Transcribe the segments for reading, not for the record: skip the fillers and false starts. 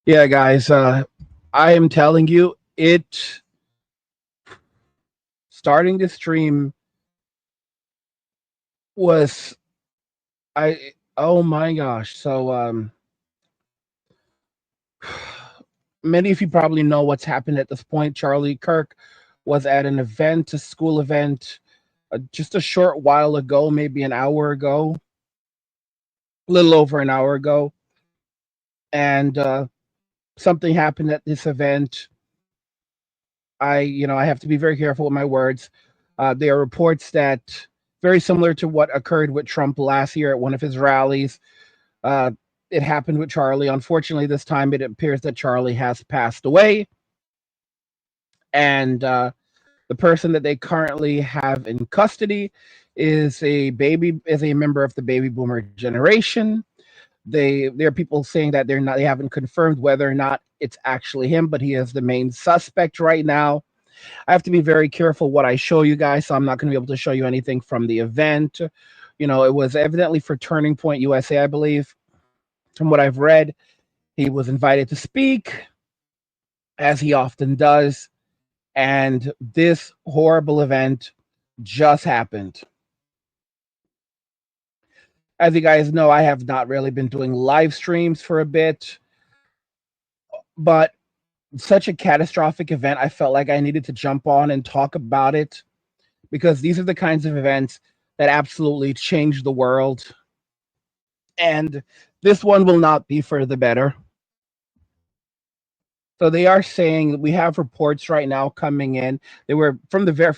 Yeah, guys, I am telling you, it starting the stream was I oh my gosh. So many of you probably know what's happened at this point. Charlie Kirk was at an event, a school event, just a short while ago, maybe an hour ago, a little over an hour ago, and something happened at this event. I have to be very careful with my words. There are reports that very similar to what occurred with Trump last year at one of his rallies. Uh, it happened with Charlie. Unfortunately, this time it appears that Charlie has passed away, and the person that they currently have in custody is a member of the baby boomer generation. There are people saying that they haven't confirmed whether or not it's actually him, but he is the main suspect right now. I have to be very careful what I show you guys, so I'm not going to be able to show you anything from the event. It was evidently for Turning Point USA, I believe. From what I've read, he was invited to speak, as he often does, and this horrible event just happened. As you guys know, I have not really been doing live streams for a bit, but such a catastrophic event, I felt like I needed to jump on and talk about it because these are the kinds of events that absolutely change the world. And this one will not be for the better. So they are saying we have reports right now coming in. They were from the very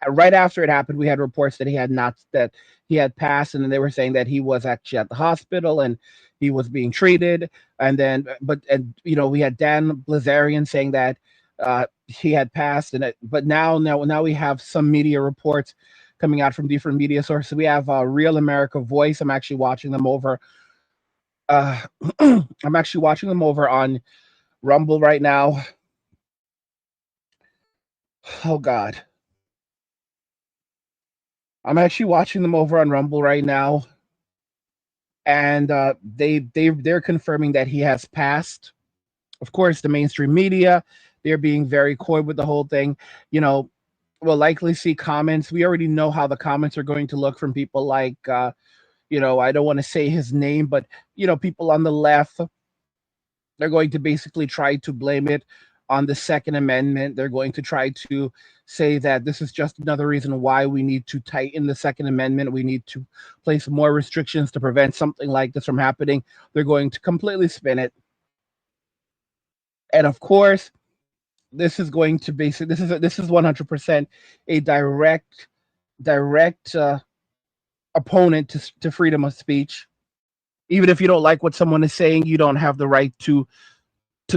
right after it happened. We had reports that he had not that he had passed, and then they were saying that he was actually at the hospital and he was being treated. And then, but and we had Dan Blazarian saying that he had passed, but now we have some media reports coming out from different media sources. We have Real America Voice. I'm actually watching them over. Uh, I'm actually watching them over on Rumble right now. Oh God. I'm actually watching them over on Rumble right now, and they're confirming that he has passed. Of course, the mainstream media, they're being very coy with the whole thing. You know, we'll likely see comments. We already know how the comments are going to look from people like I don't want to say his name, but people on the left, they're going to basically try to blame it on the Second Amendment. They're going to try to say that this is just another reason why we need to tighten the Second Amendment. We need to place more restrictions to prevent something like this from happening. They're going to completely spin it. And of course, this is going to basically this is 100% a direct opponent to freedom of speech. Even if you don't like what someone is saying, you don't have the right to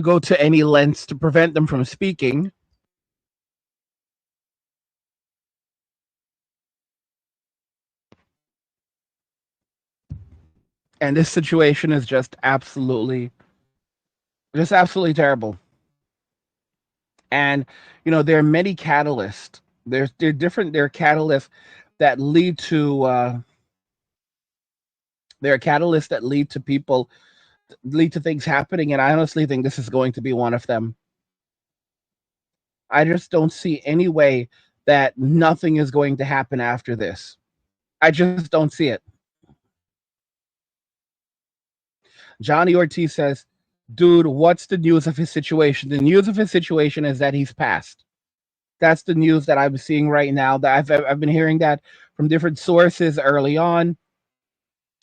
go to any lengths to prevent them from speaking. And this situation is just absolutely terrible. And there are many catalysts. There are catalysts that lead to there are catalysts that lead to things happening, and I honestly think this is going to be one of them. I just don't see any way that nothing is going to happen after this. I just don't see it. Johnny Ortiz says, dude, what's the news of his situation? The news of his situation is that he's passed. That's the news that I'm seeing right now. That I've been hearing that from different sources early on.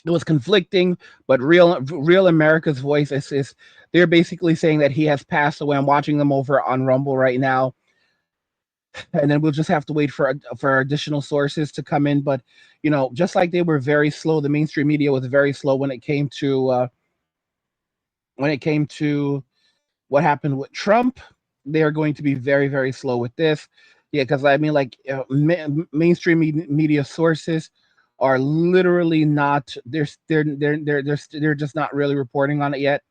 It was conflicting, but Real America's Voice is they're basically saying that he has passed away. I'm watching them over on Rumble right now, and then we'll just have to wait for additional sources to come in. But just like they were very slow, the mainstream media was very slow when it came to what happened with Trump. They are going to be very, very slow with this. Yeah, because I mean, like mainstream media sources are literally not. They're just not really reporting on it yet.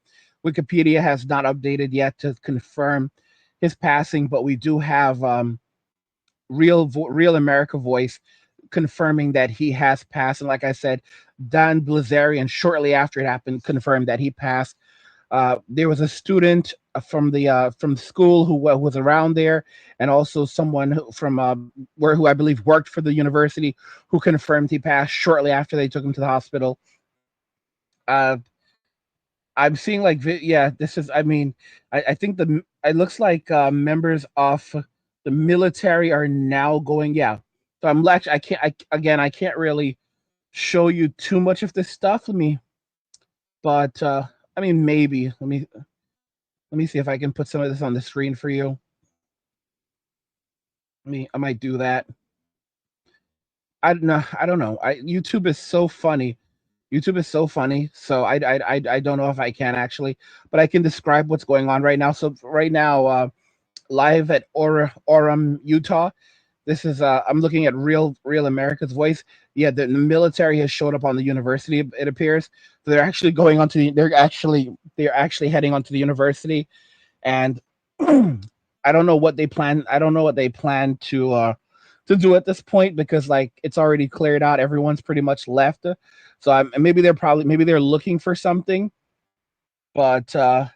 Wikipedia has not updated yet to confirm his passing, but we do have Real America Voice confirming that he has passed. And like I said, Dan Blazarian shortly after it happened confirmed that he passed. There was a student from school who was around there, and also someone from who I believe worked for the university who confirmed he passed shortly after they took him to the hospital. Uh, I'm seeing like yeah, this is. I mean, I think it looks like members of the military are now going. Yeah, so I'm actually I can't really show you too much of this stuff. But I mean maybe let me see if I can put some of this on the screen for you. I might do that. I don't know. I don't know. YouTube is so funny. YouTube is so funny. So I don't know if I can actually, but I can describe what's going on right now. So right now, live at Orem, Utah. This is I'm looking at Real America's Voice. Yeah, the military has showed up on the university. It appears so they're actually going onto the. They're actually heading onto the university, and I don't know what they plan. I don't know what they plan to do at this point because like it's already cleared out. Everyone's pretty much left. So maybe they're looking for something, but to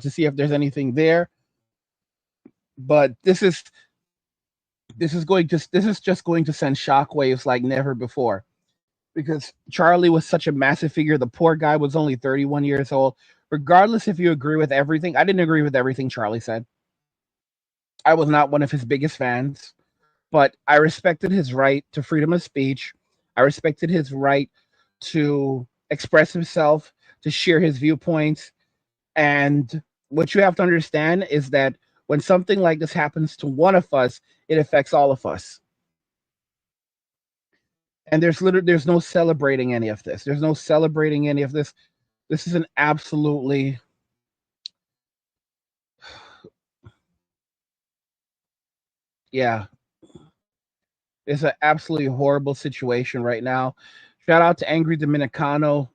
see if there's anything there. But this is just going to send shockwaves like never before. because Charlie was such a massive figure. The poor guy was only 31 years old. Regardless if you agree with everything, I didn't agree with everything Charlie said. I was not one of his biggest fans, but I respected his right to freedom of speech. I respected his right to express himself, to share his viewpoints. And what you have to understand is that when something like this happens to one of us, it affects all of us. And there's no celebrating any of this. There's no celebrating any of this. This is an absolutely, yeah, it's an absolutely horrible situation right now. Shout out to Angry Dominicano.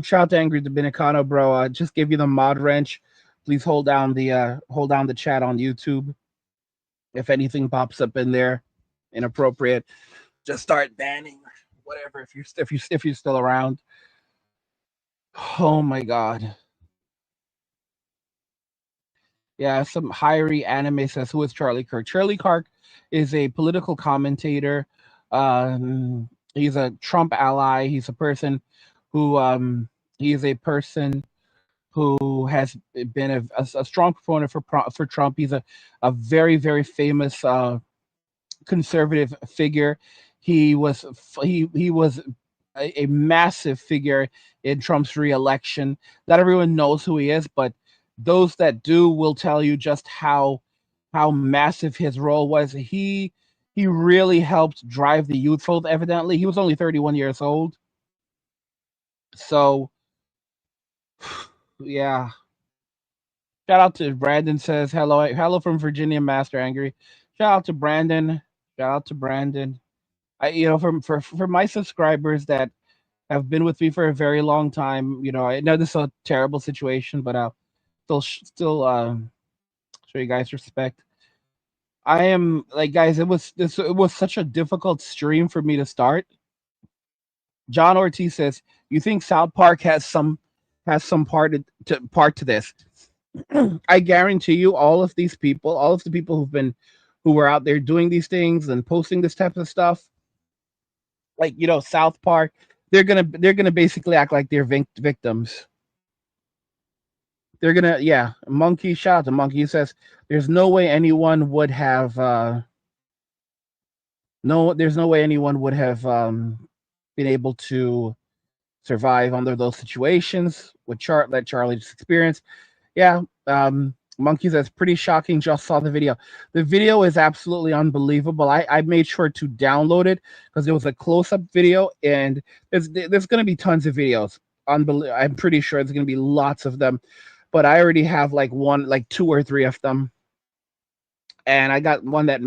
Shout out to Angry Dominicano, bro. Just give you the mod wrench. Please hold down the chat on YouTube. If anything pops up in there inappropriate, just start banning whatever if you're still around. Oh my god. Yeah, some Hyrie anime says, who is Charlie Kirk? Charlie Kirk is a political commentator. He's a Trump ally. He's a person who he is a person who has been a strong proponent for Trump. He's a very, very famous conservative figure. He was a massive figure in Trump's reelection. Not everyone knows who he is, but those that do will tell you just how massive his role was. He really helped drive the youth vote. Evidently, he was only 31 years old. So, yeah. Shout out to Brandon says hello from Virginia Master Angry. Shout out to Brandon. Shout out to Brandon. For my subscribers that have been with me for a very long time, I know this is a terrible situation, but I'll still show you guys respect. I am like, guys, it was such a difficult stream for me to start. John Ortiz says, "You think South Park has some part to this?" I guarantee you, all of the people who were out there doing these things and posting this type of stuff, like South Park, they're gonna basically act like they're victims. They're gonna, yeah. Monkey, shout out to Monkey. He says, "There's no way anyone would have no. There's no way anyone would have been able to survive under those situations with that Charlie just experienced." Yeah, Monkey says, pretty shocking. Just saw the video. The video is absolutely unbelievable. I made sure to download it because it was a close-up video, and there's going to be tons of videos. I'm pretty sure there's going to be lots of them, but I already have like two or three of them, and I got one that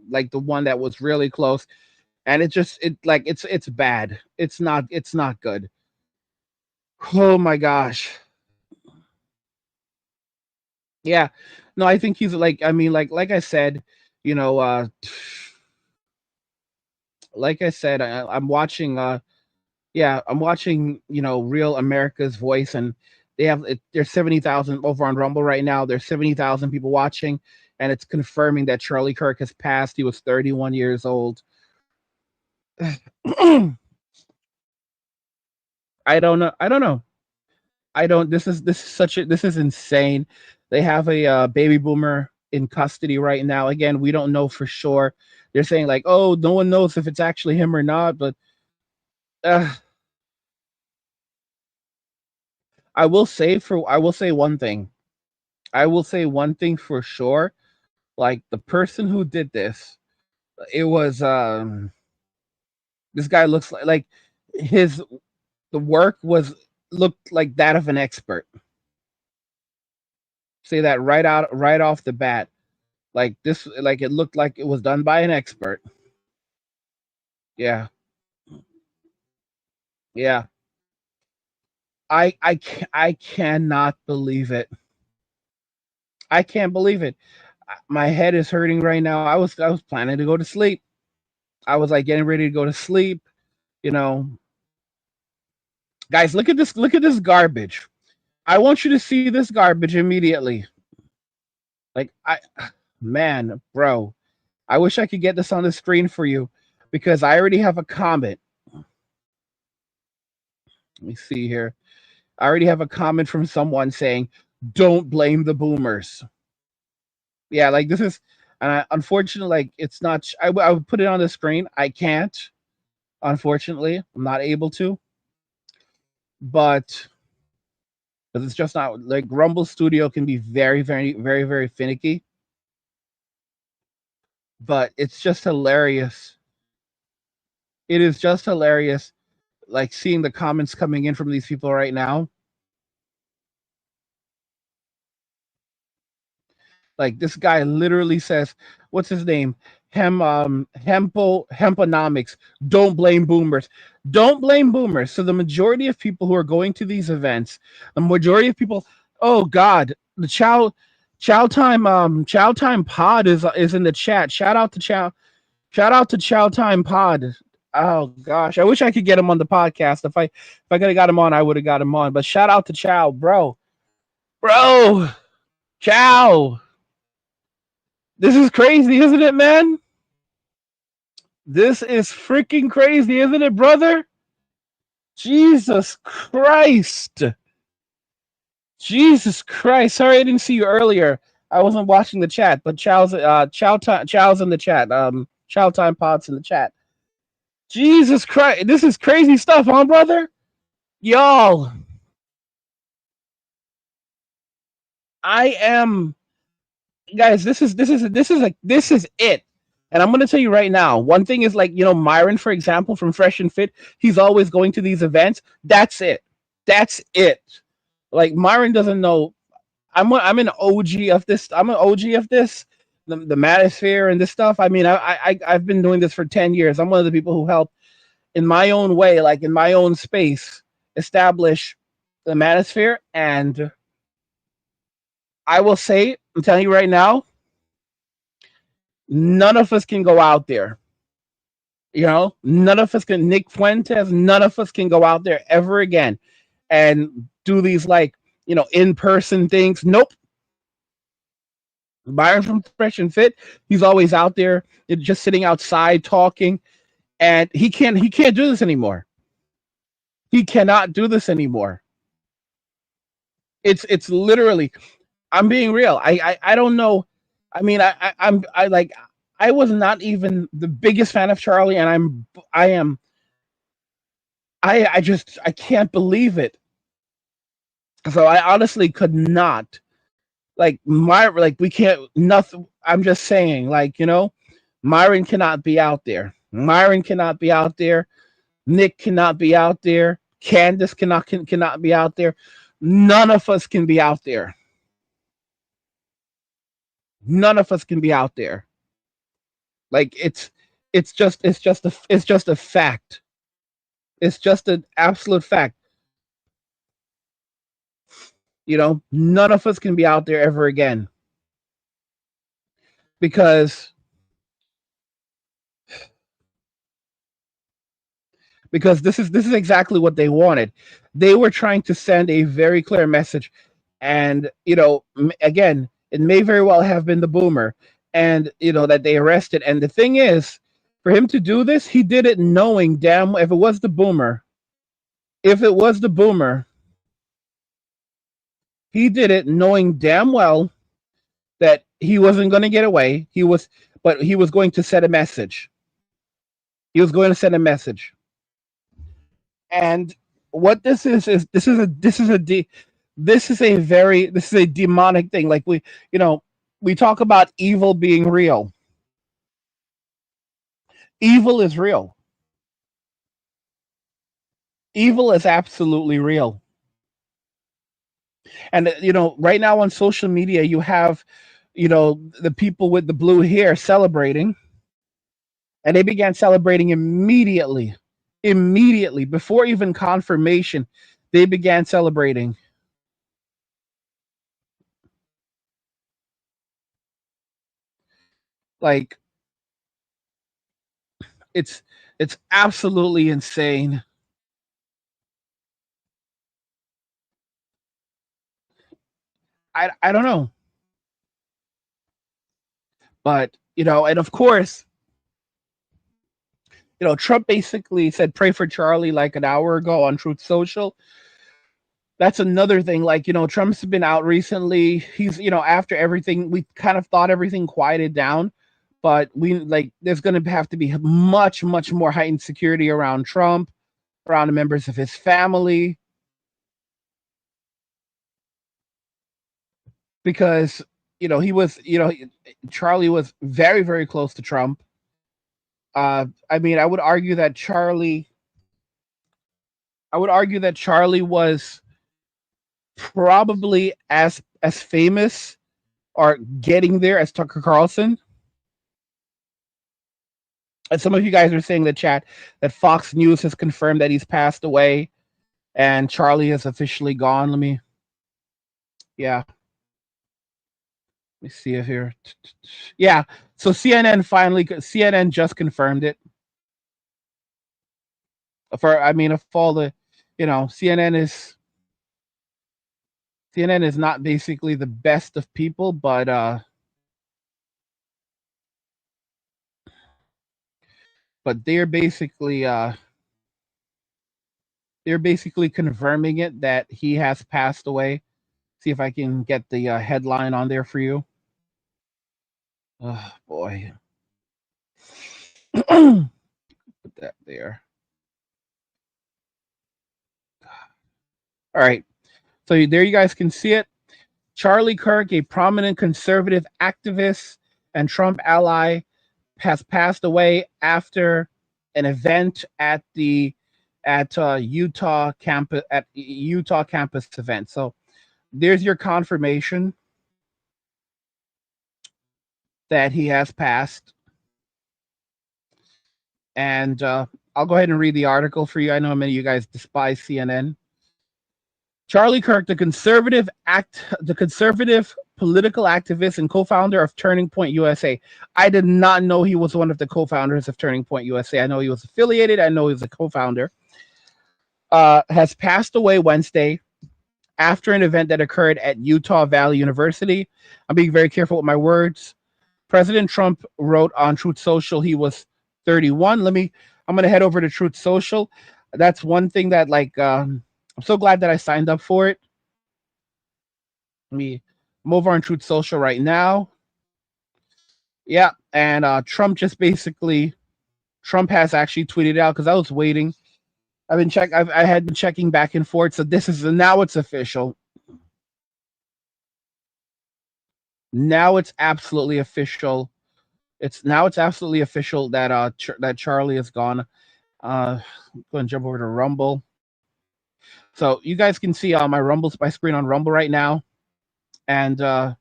like the one that was really close, and it's bad. It's not good. Oh my gosh. Yeah. No, I think he's like, I mean, like I said, you know, uh like I said, I'm watching yeah, I'm watching, Real America's Voice, and there's 70,000 over on Rumble right now. There's 70,000 people watching, and it's confirming that Charlie Kirk has passed. He was 31 years old. I don't know. I don't know. I don't. This is insane. They have a baby boomer in custody right now. Again, we don't know for sure. They're saying like, oh, no one knows if it's actually him or not. But uh, I will say one thing. I will say one thing for sure. Like the person who did this, it was this guy looks like his the work was looked like that of an expert. Say that right off the bat. Like this, like it looked like it was done by an expert. Yeah, yeah. I cannot believe it. I can't believe it. My head is hurting right now. I was planning to go to sleep. I was like getting ready to go to sleep. You know, guys, look at this. Look at this garbage. I want you to see this garbage immediately. Like man, bro. I wish I could get this on the screen for you because I already have a comment. Let me see here. I already have a comment from someone saying, "Don't blame the boomers." Yeah, like this is, unfortunately, like it's not. I would put it on the screen. I can't. Unfortunately, I'm not able to. But because it's just not like Rumble Studio can be very, very, very, very finicky. But it's just hilarious. It is just hilarious, like seeing the comments coming in from these people right now. Like this guy literally says, "What's his name? Hemponomics. Don't blame boomers. Don't blame boomers." So the majority of people who are going to these events, the majority of people, oh God, the Chow Time Pod is in the chat. Shout out to Chow Time Pod. Oh gosh, I wish I could get him on the podcast. If I could have got him on, I would have got him on. But shout out to Chow, bro, Chow. This is crazy, isn't it, man? This is freaking crazy, isn't it, brother? Jesus Christ. Jesus Christ. Sorry I didn't see you earlier. I wasn't watching the chat, but Chow's in the chat. Chow Time Pods in the chat. Jesus Christ. This is crazy stuff, huh, brother? Y'all. I am guys, this is it. And I'm gonna tell you right now, one thing is like, Myron, for example, from Fresh and Fit, he's always going to these events. That's it. That's it. Like Myron doesn't know. I'm an OG of this. I'm an OG of this. The Manosphere and this stuff. I mean, I've been doing this for 10 years. I'm one of the people who helped in my own way, like in my own space, establish the Manosphere. And I will say, I'm telling you right now, none of us can go out there. None of us can. Nick Fuentes, none of us can go out there ever again and do these like, in person things. Nope. Byron from Fresh and Fit, he's always out there, just sitting outside talking, and he can't do this anymore. He cannot do this anymore. It's literally. I'm being real. I don't know. I mean, I like. I was not even the biggest fan of Charlie, and I am. I can't believe it. So I honestly could not, like we can't nothing. I'm just saying, like, Myron cannot be out there. Myron cannot be out there. Nick cannot be out there. Candace cannot be out there. None of us can be out there. None of us can be out there. Like it's just a fact. It's just an absolute fact. None of us can be out there ever again because this is exactly what they wanted. They were trying to send a very clear message, and again, it may very well have been the boomer, and that they arrested. And the thing is, for him to do this, he did it knowing damn if it was the boomer, he did it knowing damn well that he wasn't going to get away. But he was going to send a message. He was going to send a message. And what this is this is a demonic thing. Like we talk about evil being real. Evil is real. Evil is absolutely real. And right now on social media, you have the people with the blue hair celebrating, and they began celebrating immediately before even confirmation. They began celebrating. Like it's absolutely insane. I don't know, but and of course, Trump basically said pray for Charlie like an hour ago on Truth Social. That's another thing. Like, Trump's been out recently. He's, after everything, we kind of thought everything quieted down, but there's going to have to be much, much more heightened security around Trump, around the members of his family, because, Charlie was very, very close to Trump. I mean, I would argue that Charlie was probably as famous or getting there as Tucker Carlson. And some of you guys are saying in the chat that Fox News has confirmed that he's passed away and Charlie is officially gone. Yeah. Let me see it here. Yeah. So CNN just confirmed it. If all the, CNN is not basically the best of people, but they're basically confirming it that he has passed away. See if I can get the headline on there for you. Oh boy. Put that there. All right. So there you guys can see it. Charlie Kirk, a prominent conservative activist and Trump ally, has passed away after an event at Utah campus event. So there's your confirmation that he has passed. And I'll go ahead and read the article for you. I know many of you guys despise CNN. Charlie Kirk, the conservative political activist and co-founder of Turning Point USA. I did not know he was one of the co-founders of Turning Point USA. I know he was affiliated. I know he was a co-founder. Has passed away Wednesday after an event that occurred at Utah Valley University. I'm being very careful with my words. President Trump wrote on Truth Social he was 31. I'm going to head over to Truth Social. That's one thing that I'm so glad that I signed up for it. I'm over on Truth Social right now. Yeah, and Trump has actually tweeted out, because I was waiting. I had been checking back and forth. So now it's official. Now it's absolutely official. It's absolutely official that that Charlie is gone. I'm going to jump over to Rumble. So you guys can see my screen on Rumble right now. And what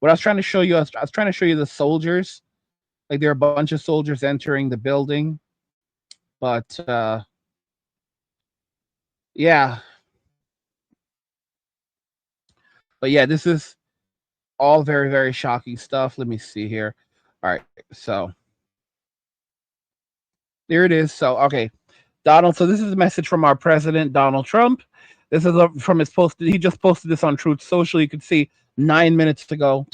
I was trying to show you, I was trying to show you the soldiers. Like, there are a bunch of soldiers entering the building. But yeah. But yeah, this is all very, very shocking stuff. Let me see here. All right, so there it is. So, okay, Donald. So this is a message from our president, Donald Trump. This is from his post. He just posted this on Truth Social. You could see 10 minutes ago.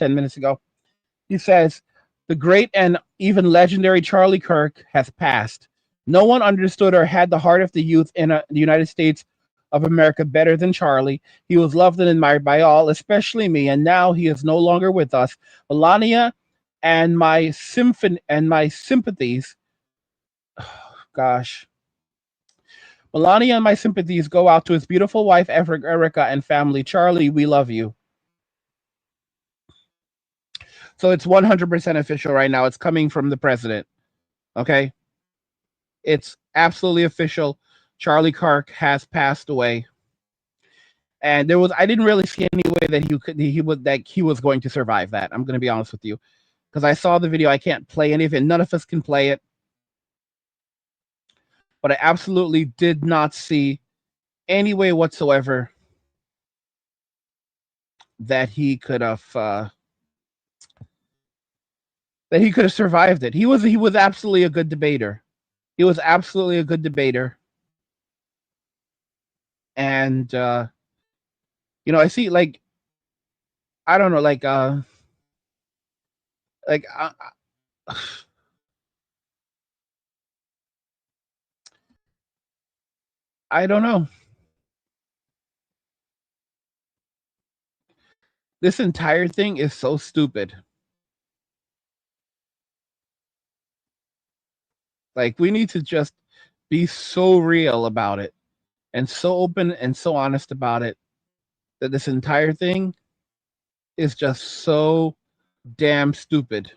He says, the great and even legendary Charlie Kirk has passed. No one understood or had the heart of the youth in the United States of America better than Charlie. He was loved and admired by all, especially me, and now he is no longer with us. Melania and my sympathies. Oh, gosh. Melania and my sympathies go out to his beautiful wife, Erica, and family. Charlie, we love you. So it's 100% official right now. It's coming from the president. Okay? It's absolutely official. Charlie Kirk has passed away. And I didn't really see any way that he was going to survive that. I'm going to be honest with you. Because I saw the video. I can't play any of it. None of us can play it. But I absolutely did not see any way whatsoever that he could have survived it. He was absolutely a good debater. He was absolutely a good debater. And I see, like, I don't know, I don't know. This entire thing is so stupid. Like, we need to just be so real about it and so open and so honest about it that this entire thing is just so damn stupid.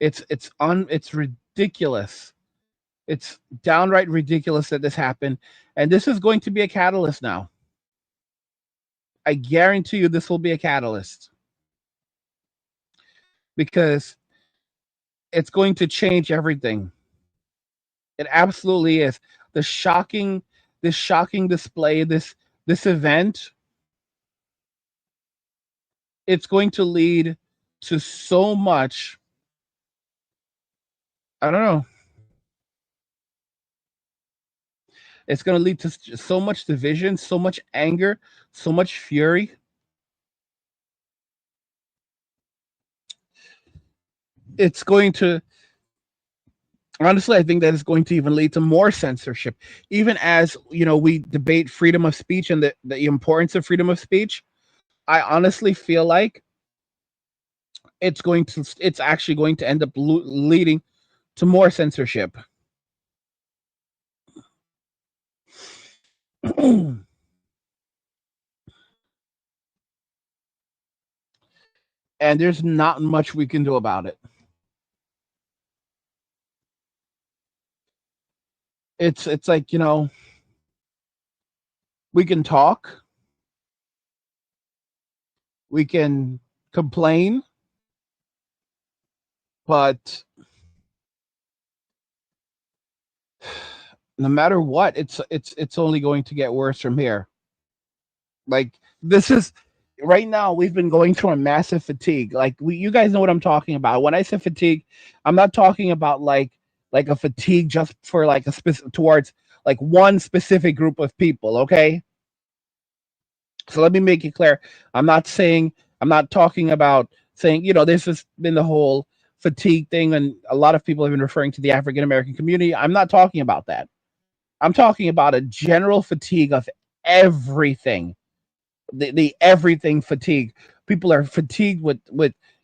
It's ridiculous. It's downright ridiculous that this happened, and this is going to be a catalyst now. I guarantee you this will be a catalyst because it's going to change everything. It absolutely is. The shocking this shocking display, this event, it's going to lead to so much. I don't know. It's going to lead to so much division, so much anger, so much fury. It's going to, honestly, I think that is going to even lead to more censorship. Even as, we debate freedom of speech and the importance of freedom of speech, I honestly feel like it's actually going to end up leading to more censorship. And there's not much we can do about it. It's like, we can talk, we can complain, but no matter what, it's only going to get worse from here. Like, this is right now we've been going through a massive fatigue. Like, you guys know what I'm talking about. When I say fatigue, I'm not talking about like a fatigue just for like a specific towards like one specific group of people, okay? So let me make it clear. I'm not talking about saying, this has been the whole fatigue thing, and a lot of people have been referring to the African American community. I'm not talking about that. I'm talking about a general fatigue of everything. The everything fatigue. People are fatigued with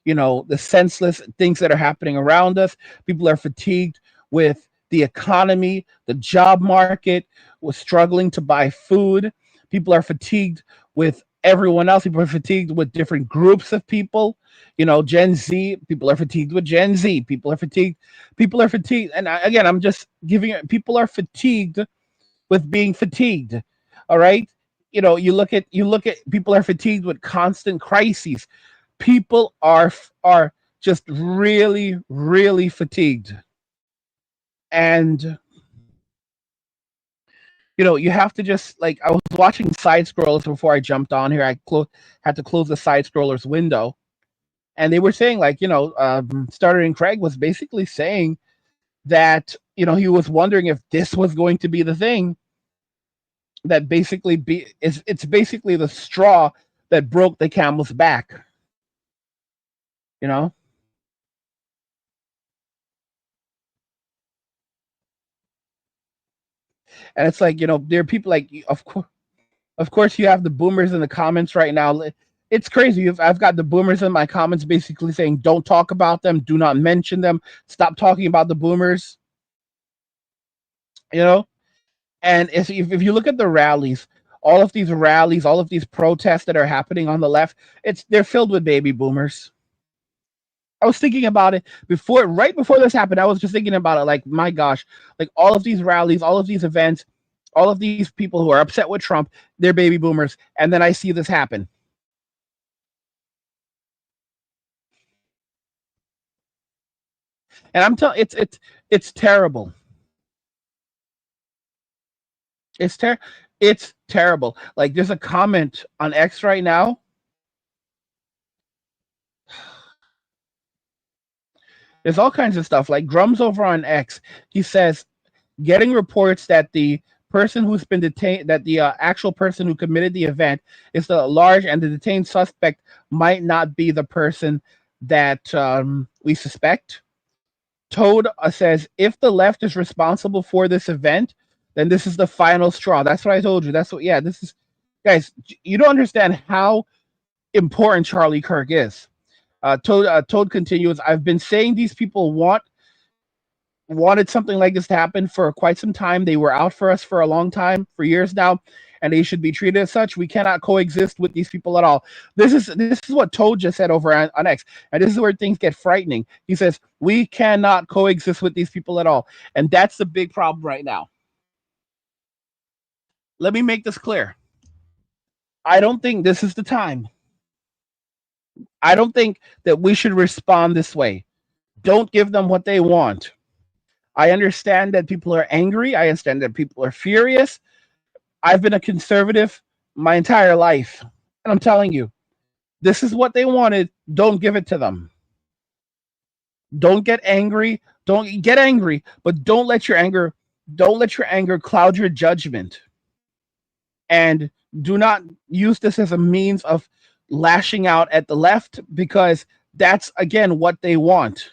the senseless things that are happening around us. People are fatigued with the economy, the job market, with struggling to buy food. People are fatigued with everyone else. People are fatigued with different groups of people. Gen Z. People are fatigued with Gen Z. People are fatigued. People are fatigued. And again, I'm just giving it. People are fatigued with being fatigued. All right. You look at people are fatigued with constant crises. People are just really, really fatigued. And you have to just, like, I was watching side scrollers before I jumped on here. Had to close the side scrollers window, and they were saying, like, Starter and Craig was basically saying that he was wondering if this was going to be the thing that basically it's basically the straw that broke the camel's back. You know, and it's like, there are people like, of course, you have the boomers in the comments right now. It's crazy. I've got the boomers in my comments basically saying, "Don't talk about them. Do not mention them. Stop talking about the boomers." You know, and if you look at the rallies, all of these protests that are happening on the left, they're filled with baby boomers. I was thinking about it right before this happened. I was just thinking about it, like, my gosh, like, all of these rallies, all of these events, all of these people who are upset with Trump, they're baby boomers. And then I see this happen. And I'm telling, it's terrible. It's ter it's terrible. Like, there's a comment on X right now. There's all kinds of stuff. Like, Grums over on X, he says, getting reports that the person who's been detained, that the actual person who committed the event is the large, and the detained suspect might not be the person that we suspect. Toad says, if the left is responsible for this event, then this is the final straw. That's what I told you. That's what, yeah, this is, guys, you don't understand how important Charlie Kirk is. Toad continues, I've been saying these people wanted something like this to happen for quite some time. They were out for us for a long time, for years now, and they should be treated as such. We cannot coexist with these people at all. This is what Toad just said over on X, and this is where things get frightening. He says we cannot coexist with these people at all, and that's the big problem right now. Let me make this clear. I don't think this is the time. I don't think that we should respond this way. Don't give them what they want. I understand that people are angry. I understand that people are furious. I've been a conservative my entire life. And I'm telling you, this is what they wanted. Don't give it to them. Don't get angry. Don't get angry, but don't let your anger cloud your judgment. And do not use this as a means of lashing out at the left, because that's again what they want.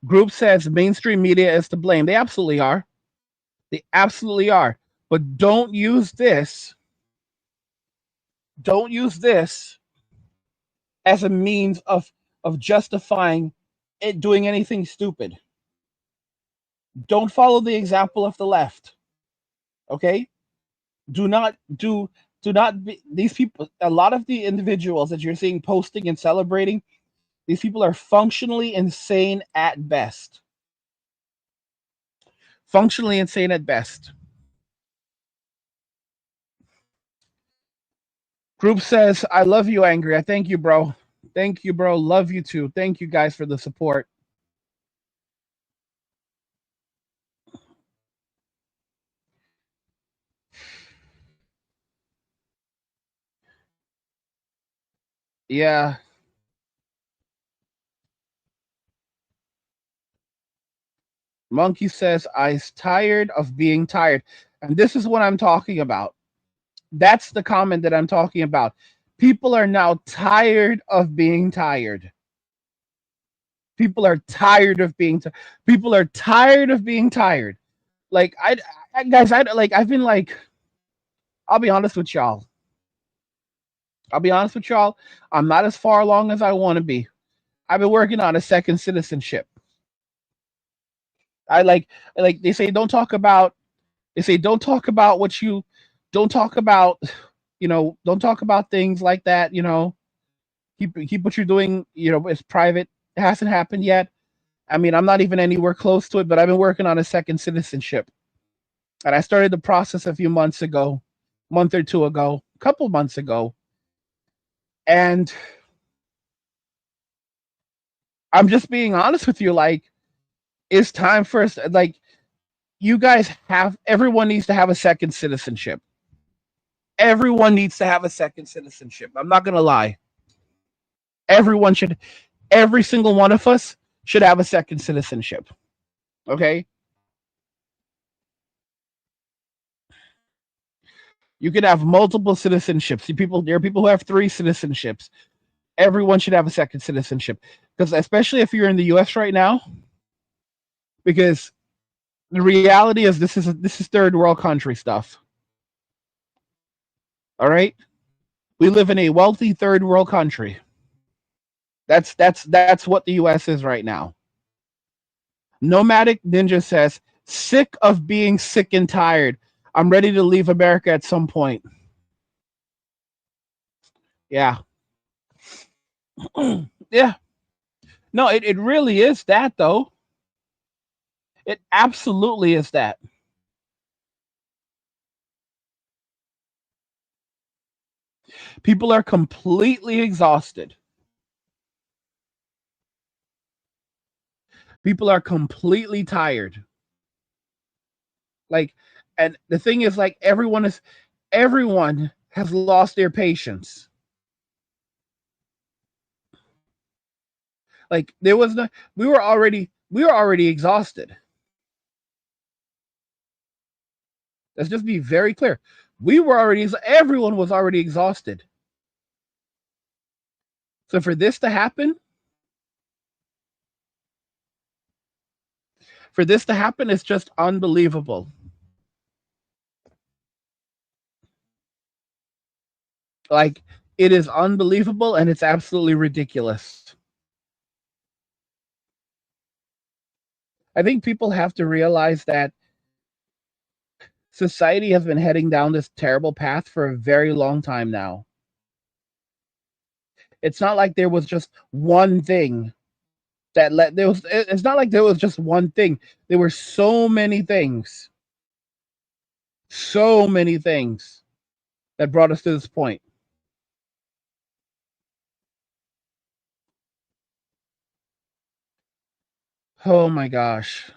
Group says mainstream media is to blame. They absolutely are. They absolutely are. But don't use this. Don't use this as a means of justifying it doing anything stupid. Don't follow the example of the left. Okay? Do not be, these people, a lot of the individuals that you're seeing posting and celebrating, these people are functionally insane at best. Functionally insane at best. Group says, I love you, Angry. I thank you, bro. Thank you, bro. Love you too. Thank you guys for the support. Yeah. Monkey says, I'm tired of being tired. And this is what I'm talking about. That's the comment that I'm talking about. People are now tired of being tired. People are tired of being people are tired of being tired. Like I've been like, I'll be honest with y'all. I'm not as far along as I want to be. I've been working on a second citizenship. I like they say don't talk about what you don't talk about, don't talk about things like that, keep what you're doing, it's private. It hasn't happened yet. I mean, I'm not even anywhere close to it, but I've been working on a second citizenship. And I started the process a few months ago, month or two ago, a couple months ago. And I'm just being honest with you, like, it's time for us, like, you guys everyone needs to have a second citizenship. Everyone needs to have a second citizenship. I'm not going to lie. Everyone should, every single one of us should have a second citizenship. Okay? You can have multiple citizenships. There are people who have 3 citizenships. Everyone should have a second citizenship, because especially if you're in the US right now, because the reality is this is third world country stuff. All right? We live in a wealthy third world country. That's what the US is right now. Nomadic Ninja says, sick of being sick and tired. I'm ready to leave America at some point. Yeah. Yeah. No, it really is that, though. It absolutely is that. People are completely exhausted. People are completely tired. Like, and the thing is, like, everyone has lost their patience. Like, there was no, we were already exhausted. Let's just be very clear. Everyone was already exhausted. So for this to happen, For this to happen is just unbelievable. Like, it is unbelievable and it's absolutely ridiculous. I think people have to realize that society has been heading down this terrible path for a very long time now. It's not like there was just one thing that let there was it's not like there was just one thing. There were so many things. So many things that brought us to this point. Oh my gosh.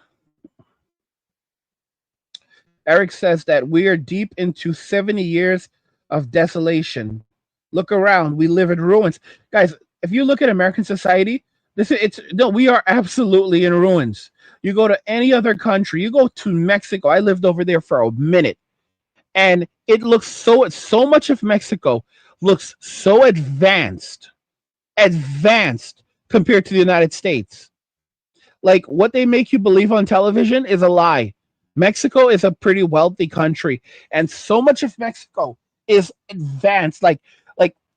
Eric says that we are deep into 70 years of desolation. Look around. We live in ruins. Guys, if you look at American society, it's no, we are absolutely in ruins. You go to any other country, you go to Mexico. I lived over there for a minute. And it looks so much of Mexico looks so advanced compared to the United States. Like what they make you believe on television is a lie. Mexico is a pretty wealthy country, and so much of Mexico is advanced. Like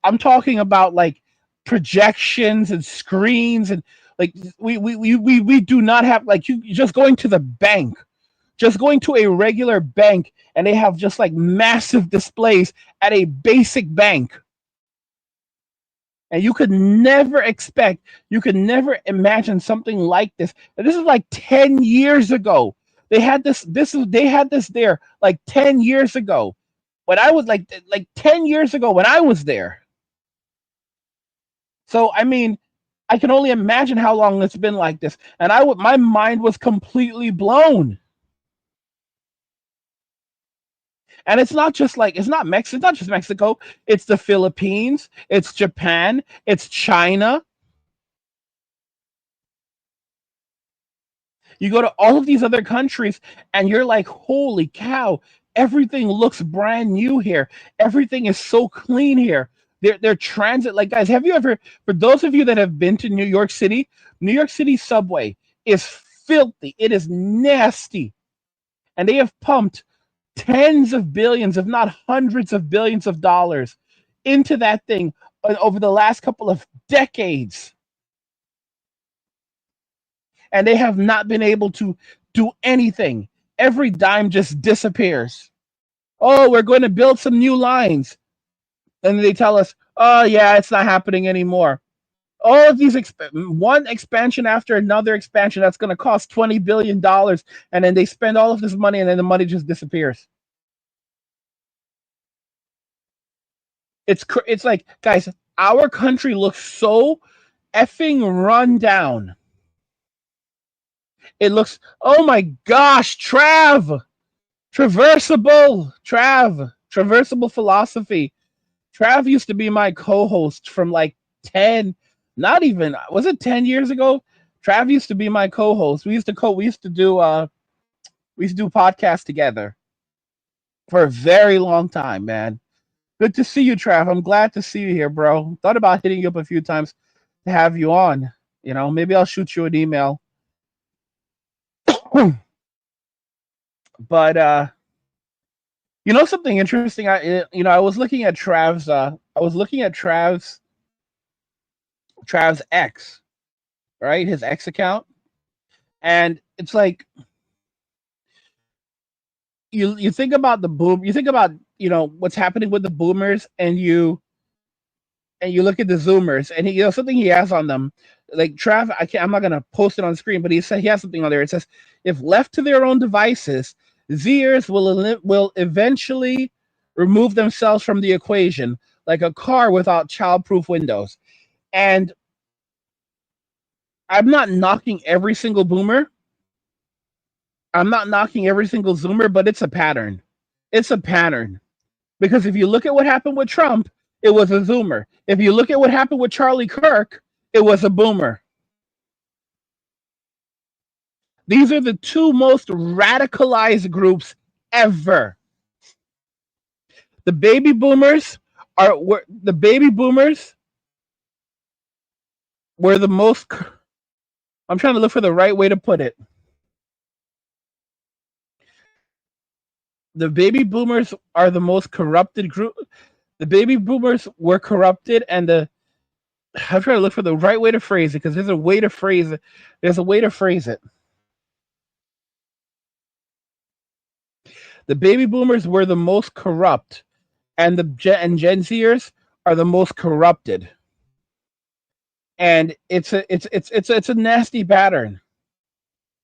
I'm talking about like projections and screens and like we do not have like you just going to the bank, just going to a regular bank, and they have just like massive displays at a basic bank. And you could never imagine something like this. And this is like 10 years ago. They had this there like 10 years ago. When I was like 10 years ago when I was there. So I mean, I can only imagine how long it's been like this. And my mind was completely blown. And it's not just Mexico, it's the Philippines, it's Japan, it's China. You go to all of these other countries and you're like, holy cow, everything looks brand new here. Everything is so clean here. They're transit like guys, have you ever for those of you that have been to New York City subway is filthy. It is nasty. And they have pumped tens of billions, if not hundreds of billions of dollars into that thing over the last couple of decades. And they have not been able to do anything. Every dime just disappears. Oh, we're going to build some new lines. And they tell us, oh, yeah, it's not happening anymore. All of these, one expansion after another expansion that's going to cost $20 billion. And then they spend all of this money and then the money just disappears. It's like, guys, our country looks so effing run down. It looks, oh my gosh, Traversible philosophy. Trav used to be my co-host from like 10, not even, was it 10 years ago? Trav used to be my co-host. We used to do podcasts together for a very long time, man. Good to see you, Trav. I'm glad to see you here, bro. Thought about hitting you up a few times to have you on. You know, maybe I'll shoot you an email. But you know something interesting? I was looking at Trav's X, right? His X account. And it's like you think about you think about, what's happening with the boomers, and you look at the Zoomers, and something he has on them, like Trav. I'm not gonna post it on screen, but he said he has something on there. It says, if left to their own devices, Zers will eventually remove themselves from the equation, like a car without childproof windows. And I'm not knocking every single boomer. I'm not knocking every single Zoomer, but it's a pattern. It's a pattern. Because if you look at what happened with Trump, it was a Zoomer. If you look at what happened with Charlie Kirk, it was a boomer. These are the two most radicalized groups ever. The baby boomers were the most. I'm trying to look for the right way to put it. The baby boomers are the most corrupted group. The baby boomers were corrupted, and I'm trying to look for the right way to phrase it because there's a way to phrase it. There's a way to phrase it. The baby boomers were the most corrupt, and Gen Zers are the most corrupted. And it's a nasty pattern.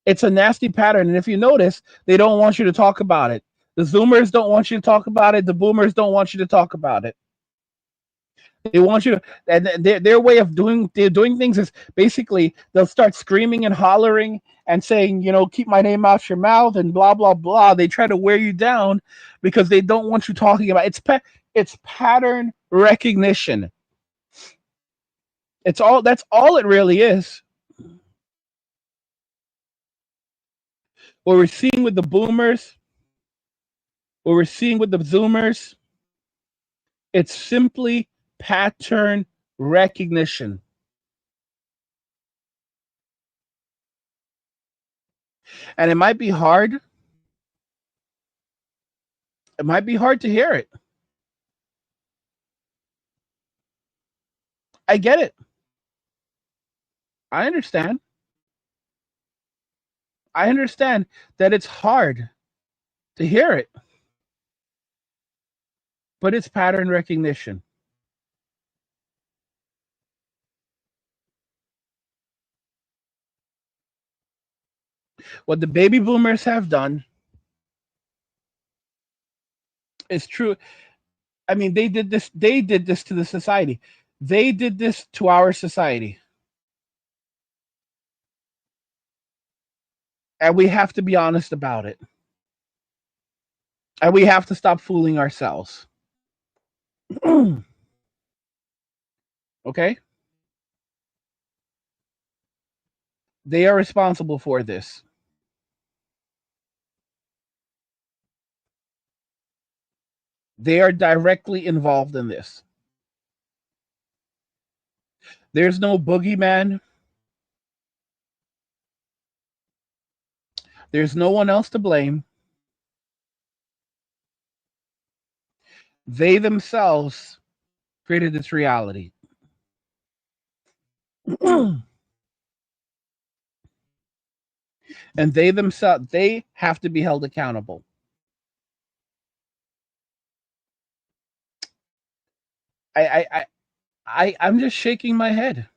It's a nasty pattern, and if you notice, they don't want you to talk about it. The Zoomers don't want you to talk about it. The Boomers don't want you to talk about it. They want you to, and their way of doing things is basically they'll start screaming and hollering and saying, keep my name out your mouth and blah blah blah. They try to wear you down because they don't want you talking about it. It's pattern recognition. That's all it really is. What we're seeing with the boomers, what we're seeing with the Zoomers, it's simply pattern recognition. And it might be hard. It might be hard to hear it. I get it. I understand. I understand that it's hard to hear it. But it's pattern recognition. What the baby boomers have done is true. I mean, they did this to the society. They did this to our society. And we have to be honest about it. And we have to stop fooling ourselves. Okay? They are responsible for this. They are directly involved in this. There's no boogeyman. There's no one else to blame. They themselves created this reality. And they themselves, they have to be held accountable. I'm just shaking my head.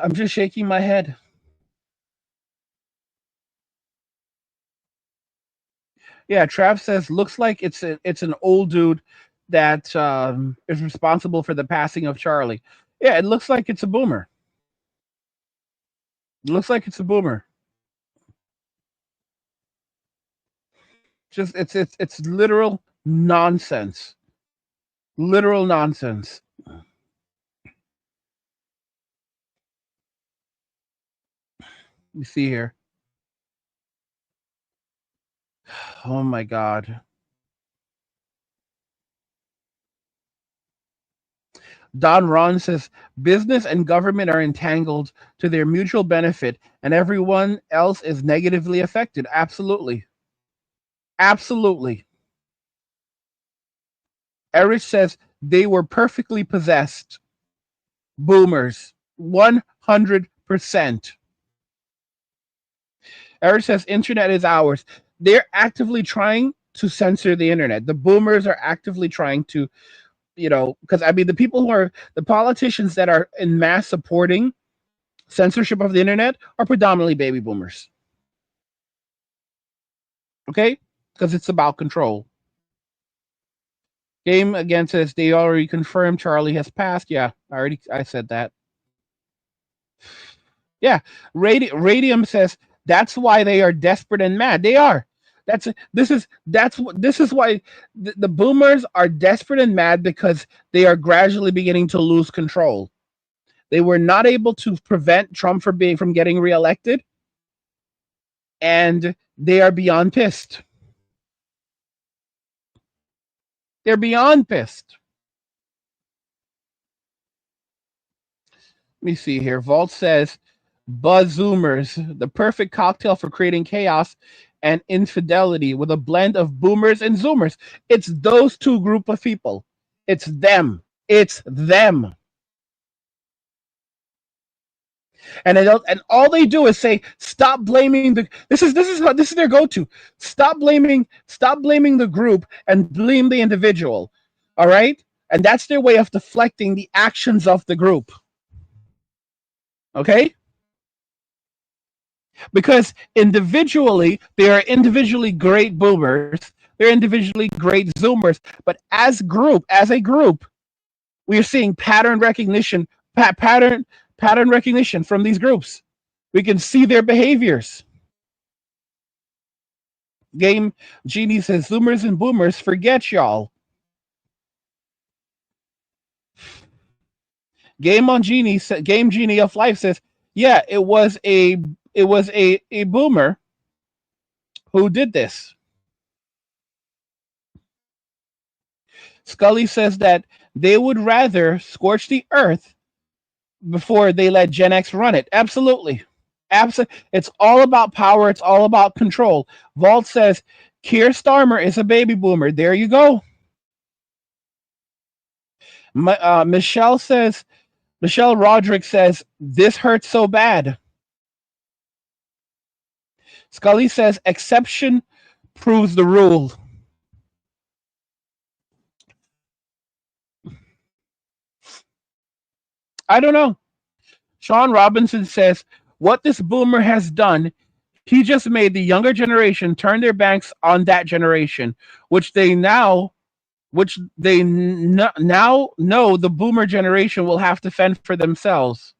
I'm just shaking my head. Yeah, Trav says looks like it's an old dude that is responsible for the passing of Charlie. Yeah, it looks like it's a boomer. It looks like it's a boomer. Just it's literal nonsense. Literal nonsense. Let me see here. Oh my God. Don Ron says business and government are entangled to their mutual benefit and everyone else is negatively affected. Absolutely. Absolutely. Erich says they were perfectly possessed. Boomers. 100%. Erich says internet is ours. They're actively trying to censor the internet. The boomers are actively trying to, because I mean, the people who are the politicians that are in mass supporting censorship of the internet are predominantly baby boomers. Okay? Because it's about control. Game again says they already confirmed Charlie has passed. Yeah, I said that. Yeah, Radium says that's why they are desperate and mad. They are. This is why the boomers are desperate and mad because they are gradually beginning to lose control. They were not able to prevent Trump from getting reelected, and they are beyond pissed. They're beyond pissed. Let me see here. Vault says Buzzoomers, the perfect cocktail for creating chaos and infidelity with a blend of boomers and zoomers. It's those two group of people. It's them. It's them. And and all they do is say, "Stop blaming the." This is their go-to. Stop blaming the group and blame the individual. All right, and that's their way of deflecting the actions of the group. Okay, because individually they are individually great boomers. They're individually great zoomers, but as a group, we are seeing pattern recognition from these groups. We can see their behaviors. Game Genie says, Zoomers and boomers, forget y'all. Game Genie of Life says, yeah, it was a boomer who did this. Scully says that they would rather scorch the earth before they let Gen X run it. Absolutely. It's all about power. It's all about control. Vault says Keir Starmer is a baby boomer. There you go. Michelle Roderick says this hurts so bad. Scully says exception proves the rule. I don't know. Sean Robinson says what this boomer has done, he just made the younger generation turn their backs on that generation, which they now now know the boomer generation will have to fend for themselves.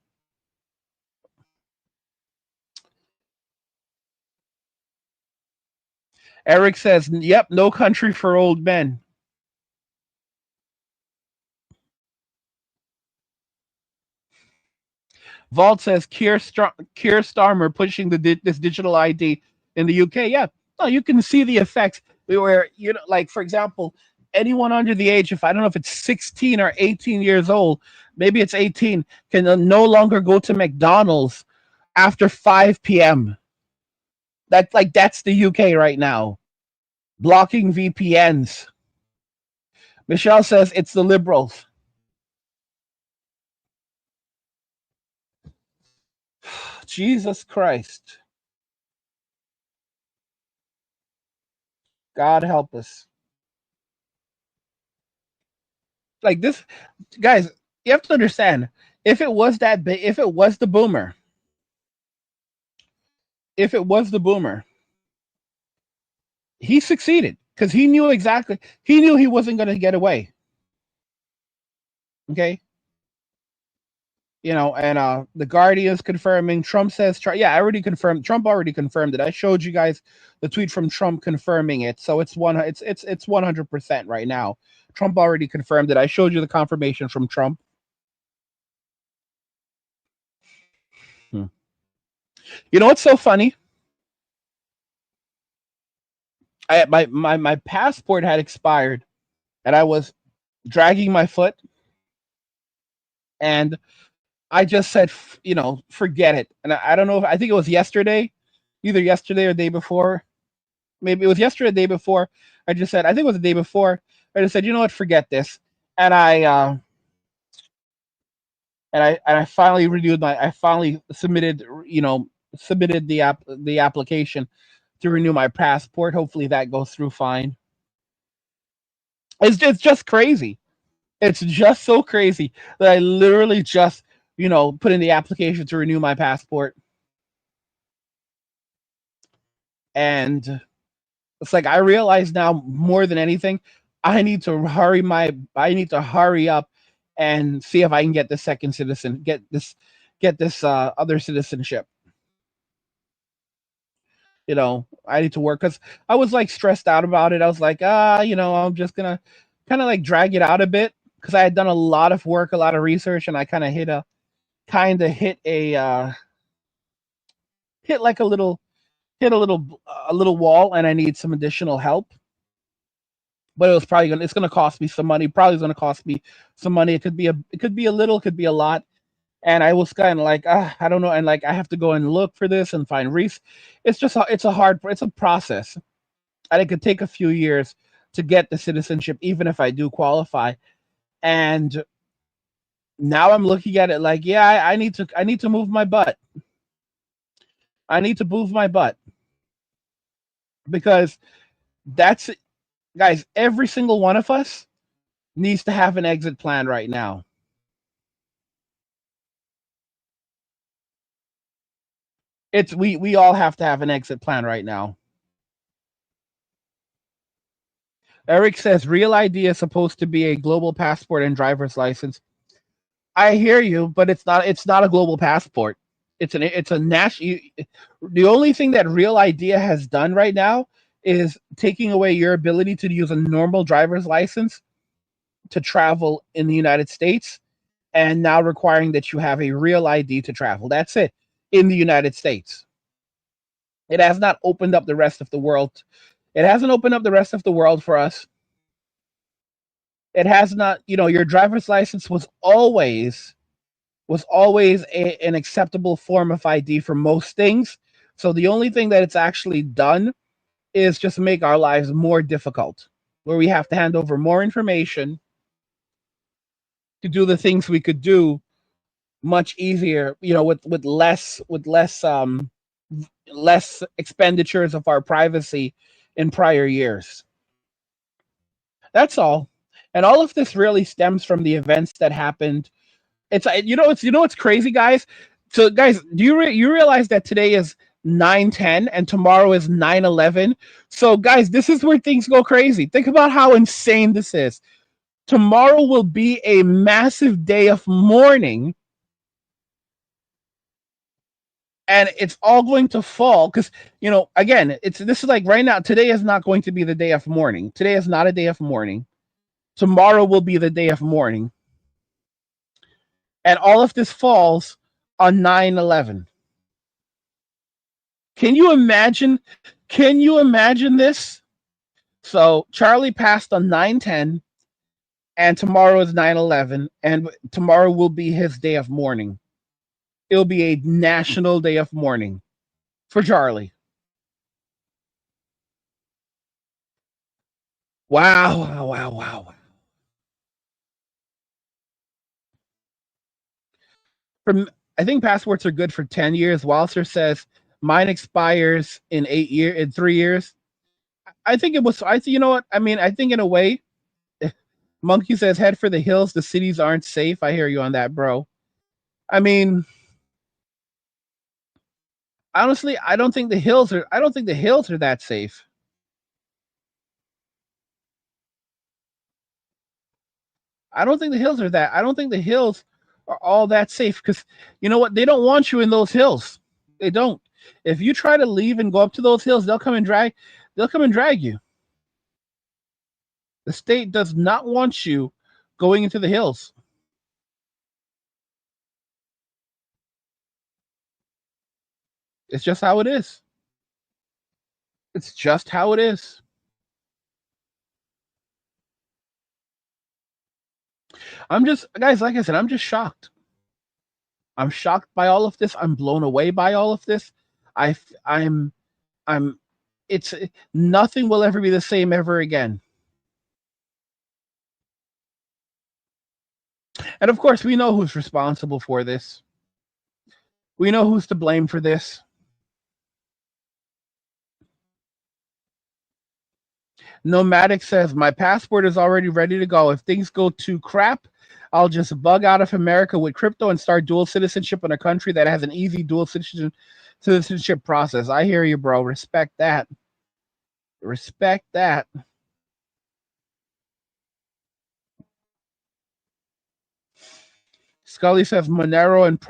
Eric says, "Yep, no country for old men." Vault says Keir Starmer pushing this digital ID in the UK. Yeah, no, you can see the effects where like for example, anyone under the age of I don't know if it's 16 or 18 years old, maybe it's 18, can no longer go to McDonald's after 5 p.m. That's the UK right now. Blocking VPNs. Michelle says it's the liberals. Jesus Christ. God help us. Like this, guys, you have to understand. If it was that big, if it was the boomer, if it was the boomer, he succeeded because he knew exactly. He knew he wasn't going to get away. Okay, and the Guardian's confirming. Trump says, yeah, I already confirmed. Trump already confirmed it. I showed you guys the tweet from Trump confirming it. So it's 100% right now. Trump already confirmed it. I showed you the confirmation from Trump. You know what's so funny? My passport had expired, and I was dragging my foot, and I just said, forget it. And I don't know if I think it was yesterday, either yesterday or the day before. Maybe it was yesterday or the day before. I just said, I think it was the day before. I just said, you know what, forget this. And I finally I finally submitted the application to renew my passport. Hopefully that goes through fine. It's just crazy. It's just so crazy that I literally just put in the application to renew my passport, and it's like I realize now more than anything, I need to hurry up and see if I can get the second citizen, get this other citizenship. I need to work because I was like stressed out about it. I was like, I'm just gonna kind of like drag it out a bit because I had done a lot of work, a lot of research, and I kind of hit hit like a little wall, and I need some additional help. But it's gonna cost me some money. Probably gonna cost me some money. It could be a little, could be a lot, and I was kind of like, I don't know, and like I have to go and look for this and find Reese. It's a process, and it could take a few years to get the citizenship, even if I do qualify. And now I'm looking at it like, yeah, I need to move my butt. I need to move my butt because that's guys. Every single one of us needs to have an exit plan right now. We all have to have an exit plan right now. Eric says real ID is supposed to be a global passport and driver's license. I hear you, but it's not a global passport. It's a national. The only thing that Real Idea has done right now is taking away your ability to use a normal driver's license to travel in the United States, and now requiring that you have a real ID to travel. That's it in the United States. It has not opened up the rest of the world. It hasn't opened up the rest of the world for us. It has not. You know, your driver's license was always an acceptable form of ID for most things. So the only thing that it's actually done is just make our lives more difficult, where we have to hand over more information to do the things we could do much easier, you know, with less expenditures of our privacy in prior years. That's all. And all of this really stems from the events that happened. It's crazy, guys. So guys, you realize that today is 9/10 and tomorrow is 9/11? So guys, this is where things go crazy. Think about how insane this is. Tomorrow will be a massive day of mourning, and it's all going to fall because, again, it's this is like right now. Today is not going to be the day of mourning. Today is not a day of mourning. Tomorrow will be the day of mourning, and all of this falls on 9/11. Can you imagine? Can you imagine this? So Charlie passed on 9/10, and tomorrow is 9/11, and tomorrow will be his day of mourning. It'll be a national day of mourning for Charlie. Wow, wow, wow, wow. From I think passports are good for 10 years. Walser says mine expires in 3 years. I think it was. I think, you know what I mean. I think in a way, Monkey says head for the hills. The cities aren't safe. I hear you on that, bro. I mean, honestly, I don't think the hills are. I don't think the hills are that safe. I don't think the hills are that. I don't think the hills are all that safe because you know what? They don't want you in those hills. They don't. If you try to leave and go up to those hills, they'll come and drag. They'll come and drag you. The state does not want you going into the hills. It's just how it is. It's just how it is. I'm just, guys, like I said, I'm just shocked. I'm shocked by all of this. I'm blown away by all of this. I, I'm, I'm. It's nothing will ever be the same ever again. And of course, we know who's responsible for this. We know who's to blame for this. Nomadic says, my passport is already ready to go. If things go to crap, I'll just bug out of America with crypto and start dual citizenship in a country that has an easy dual citizenship process. I hear you, bro. Respect that. Respect that. Scully says Monero and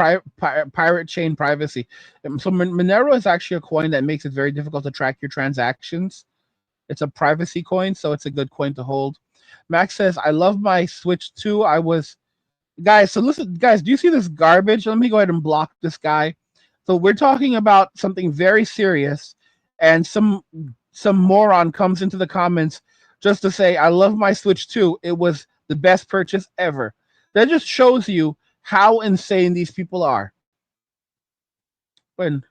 pirate chain privacy. So Monero is actually a coin that makes it very difficult to track your transactions. It's a privacy coin, so it's a good coin to hold. Max says, I love my Switch 2. Guys, so listen, guys, do you see this garbage? Let me go ahead and block this guy. So we're talking about something very serious, and some moron comes into the comments just to say, I love my Switch 2. It was the best purchase ever. That just shows you how insane these people are. When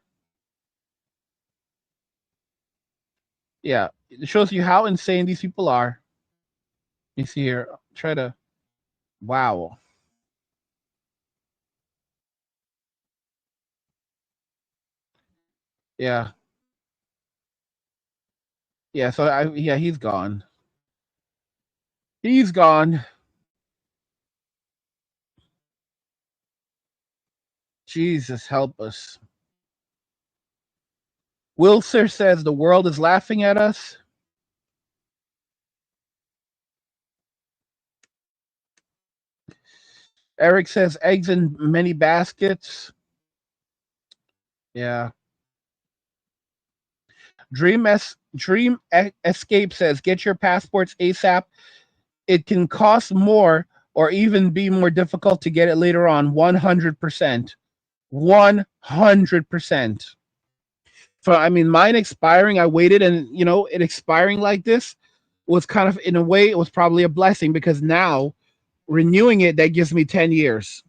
yeah, it shows you how insane these people are. You see here, try to wow. Yeah. Yeah, so yeah, he's gone. He's gone. Jesus help us. Wilser says the world is laughing at us. Eric says eggs in many baskets. Yeah. Dream Escape says get your passports ASAP. It can cost more or even be more difficult to get it later on. 100%. 100%. So I mean, mine expiring, I waited, and it expiring like this was kind of, in a way, it was probably a blessing, because now renewing it, that gives me 10 years.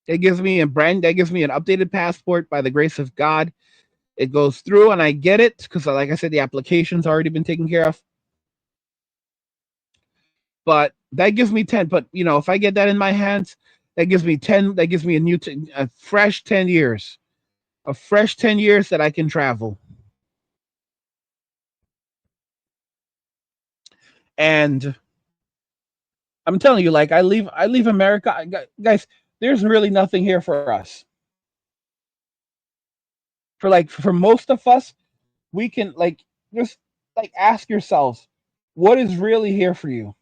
It gives me that gives me an updated passport by the grace of God. It goes through and I get it because, like I said, the application's already been taken care of. But that gives me 10. But if I get that in my hands, that gives me 10. That gives me a fresh 10 years, a fresh 10 years that I can travel. And I'm telling you, like, I leave America, guys. There's really nothing here for us. For most of us, we can, like, just, like, ask yourselves, what is really here for you?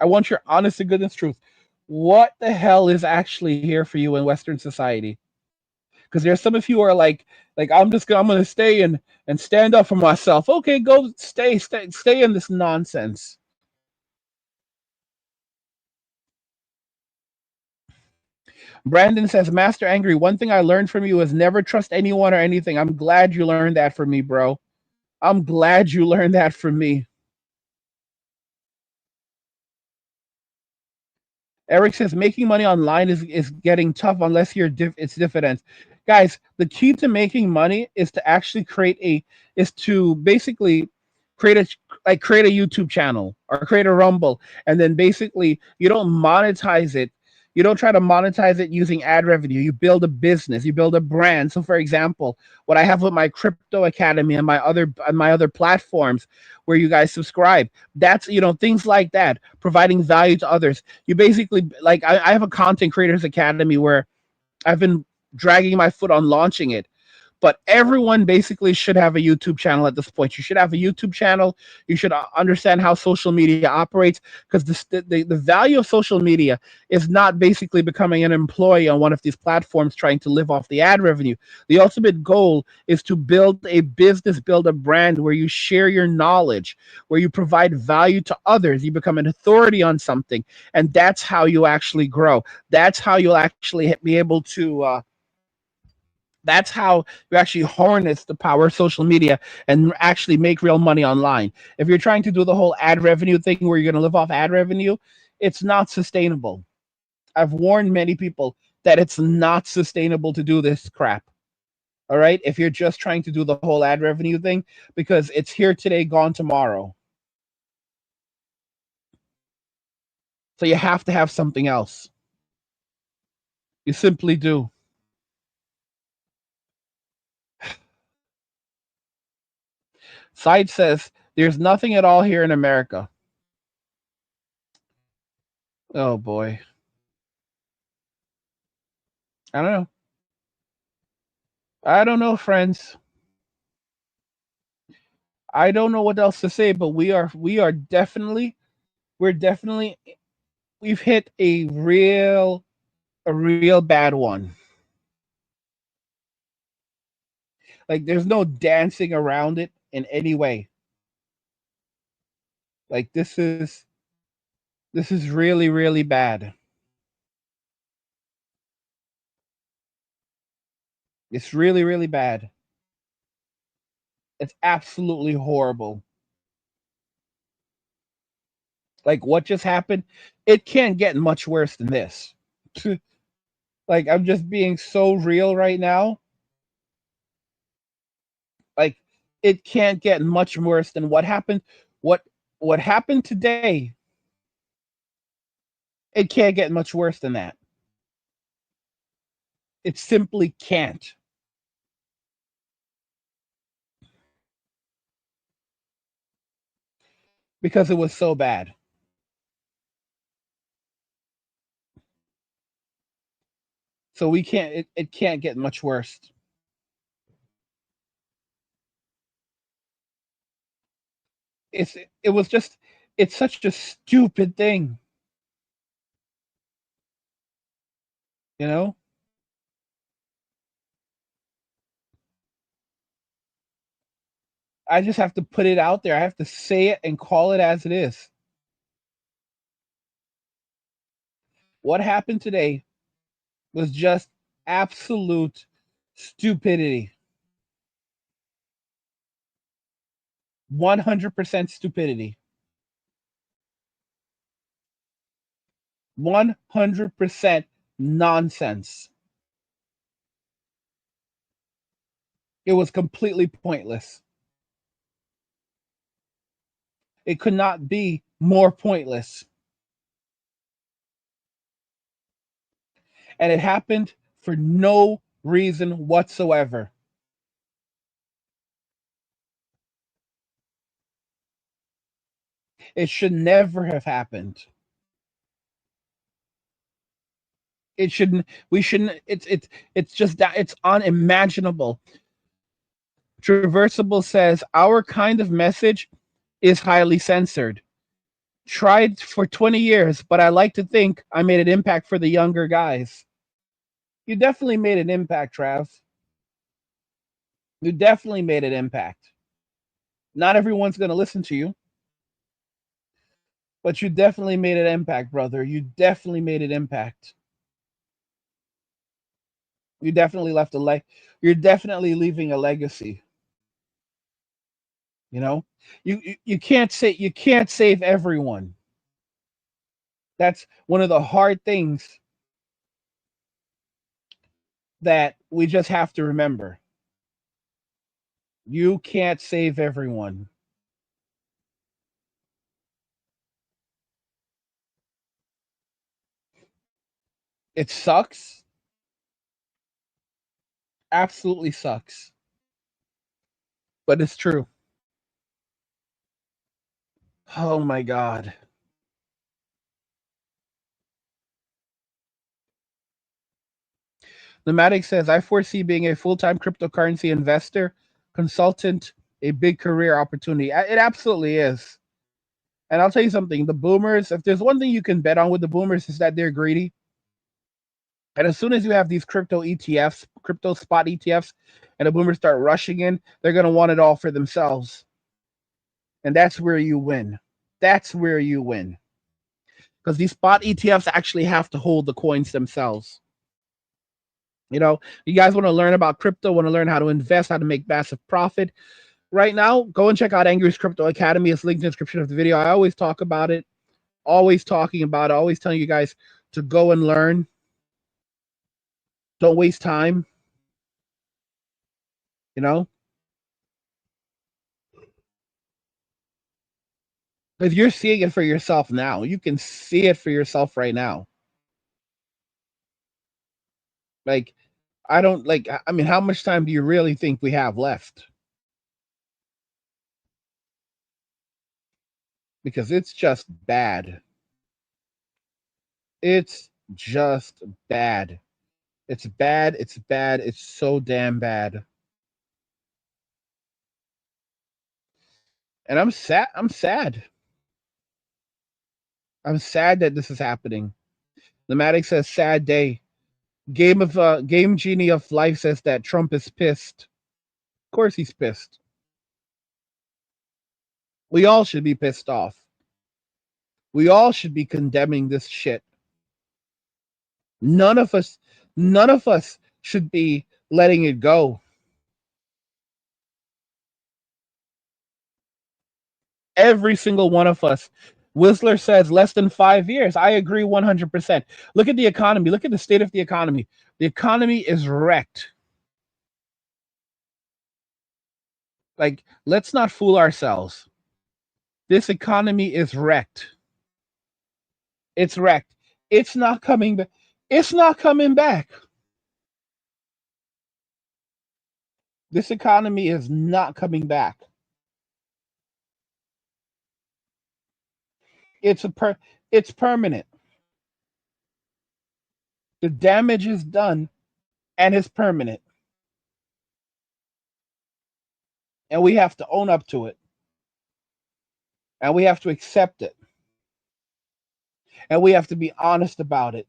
I want your honest to goodness truth. What the hell is actually here for you in Western society? Because there's some of you who are like I'm gonna stay and stand up for myself. Okay, go stay in this nonsense. Brandon says, Master Angry, one thing I learned from you is never trust anyone or anything. I'm glad you learned that from me, bro. I'm glad you learned that from me. Eric says making money online is getting tough unless it's dividends. Guys, the key to making money is to actually is to basically create a YouTube channel or create a Rumble, and then basically you don't monetize it. You don't try to monetize it using ad revenue. You build a business, you build a brand. So for example, what I have with my crypto academy and my other platforms where you guys subscribe, that's things like that, providing value to others. You basically, like, I have a content creators academy where I've been dragging my foot on launching it, but everyone basically should have a YouTube channel at this point. You should have a YouTube channel. You should understand how social media operates, because the value of social media is not basically becoming an employee on one of these platforms trying to live off the ad revenue. The ultimate goal is to build a business, build a brand where you share your knowledge, where you provide value to others. You become an authority on something, and that's how you actually grow. That's how you'll actually be able to that's how you actually harness the power of social media and actually make real money online. If you're trying to do the whole ad revenue thing where you're going to live off ad revenue, it's not sustainable. I've warned many people that it's not sustainable to do this crap. All right. If you're just trying to do the whole ad revenue thing, because it's here today, gone tomorrow. So you have to have something else. You simply do. Side says there's nothing at all here in America. Oh boy. I don't know. I don't know, friends. I don't know what else to say, but we are definitely we're definitely we've hit a real bad one. Like, there's no dancing around it in any way. Like, this is really, really bad. It's really, really bad. It's absolutely horrible. Like what just happened, it can't get much worse than this. Like I'm just being so real right now. Like it can't get much worse than what happened. What what happened today? It can't get much worse than that. It simply can't because it was so bad. So we can't. It can't get much worse. It's it was just. It's such a stupid thing, you know. I just have to put it out there. I have to say it and call it as it is. What happened today was just absolute stupidity. 100% stupidity. 100% nonsense. It was completely pointless. It could not be more pointless. And it happened for no reason whatsoever. It should never have happened. It shouldn't. We shouldn't. It's just that it's unimaginable. Traversable says our kind of message is highly censored. Tried for 20 years, but I like to think I made an impact for the younger guys. You definitely made an impact, Trav. You definitely made an impact. Not everyone's going to listen to you, but you definitely made an impact, brother. You definitely made an impact. You definitely left a you're definitely leaving a legacy. You know, you can't say you can't save everyone. That's one of the hard things that we just have to remember. You can't save everyone. It sucks. Absolutely sucks. But it's true. Oh my god. Nomadic says I foresee being a full-time cryptocurrency investor, consultant, a big career opportunity. It absolutely is. And I'll tell you something, the boomers, if there's one thing you can bet on with the boomers is that they're greedy. And as soon as you have these crypto ETFs, crypto spot ETFs, and the boomers start rushing in, they're going to want it all for themselves. And that's where you win. That's where you win. Because these spot ETFs actually have to hold the coins themselves. You know, you guys want to learn about crypto, want to learn how to invest, how to make massive profit. Right now, go and check out Angry's Crypto Academy. It's linked in the description of the video. I always talk about it, always talking about it, always telling you guys to go and learn. Don't waste time. You know, because you're seeing it for yourself now. You can see it for yourself right now. Like, I don't like, I mean, how much time do you really think we have left? Because it's just bad. It's just bad. It's bad. It's bad. It's so damn bad. And I'm sad. I'm sad. I'm sad that this is happening. Nomadic says sad day. Game Genie of Life says that Trump is pissed. Of course he's pissed. We all should be pissed off. We all should be condemning this shit. None of us, none of us should be letting it go. Every single one of us. Whistler says less than 5 years. I agree 100%. Look at the economy. Look at the state of the economy. The economy is wrecked. Like, let's not fool ourselves. This economy is wrecked. It's wrecked. It's not coming back. It's not coming back. This economy is not coming back. It's permanent. The damage is done and it's permanent. And we have to own up to it. And we have to accept it. And we have to be honest about it.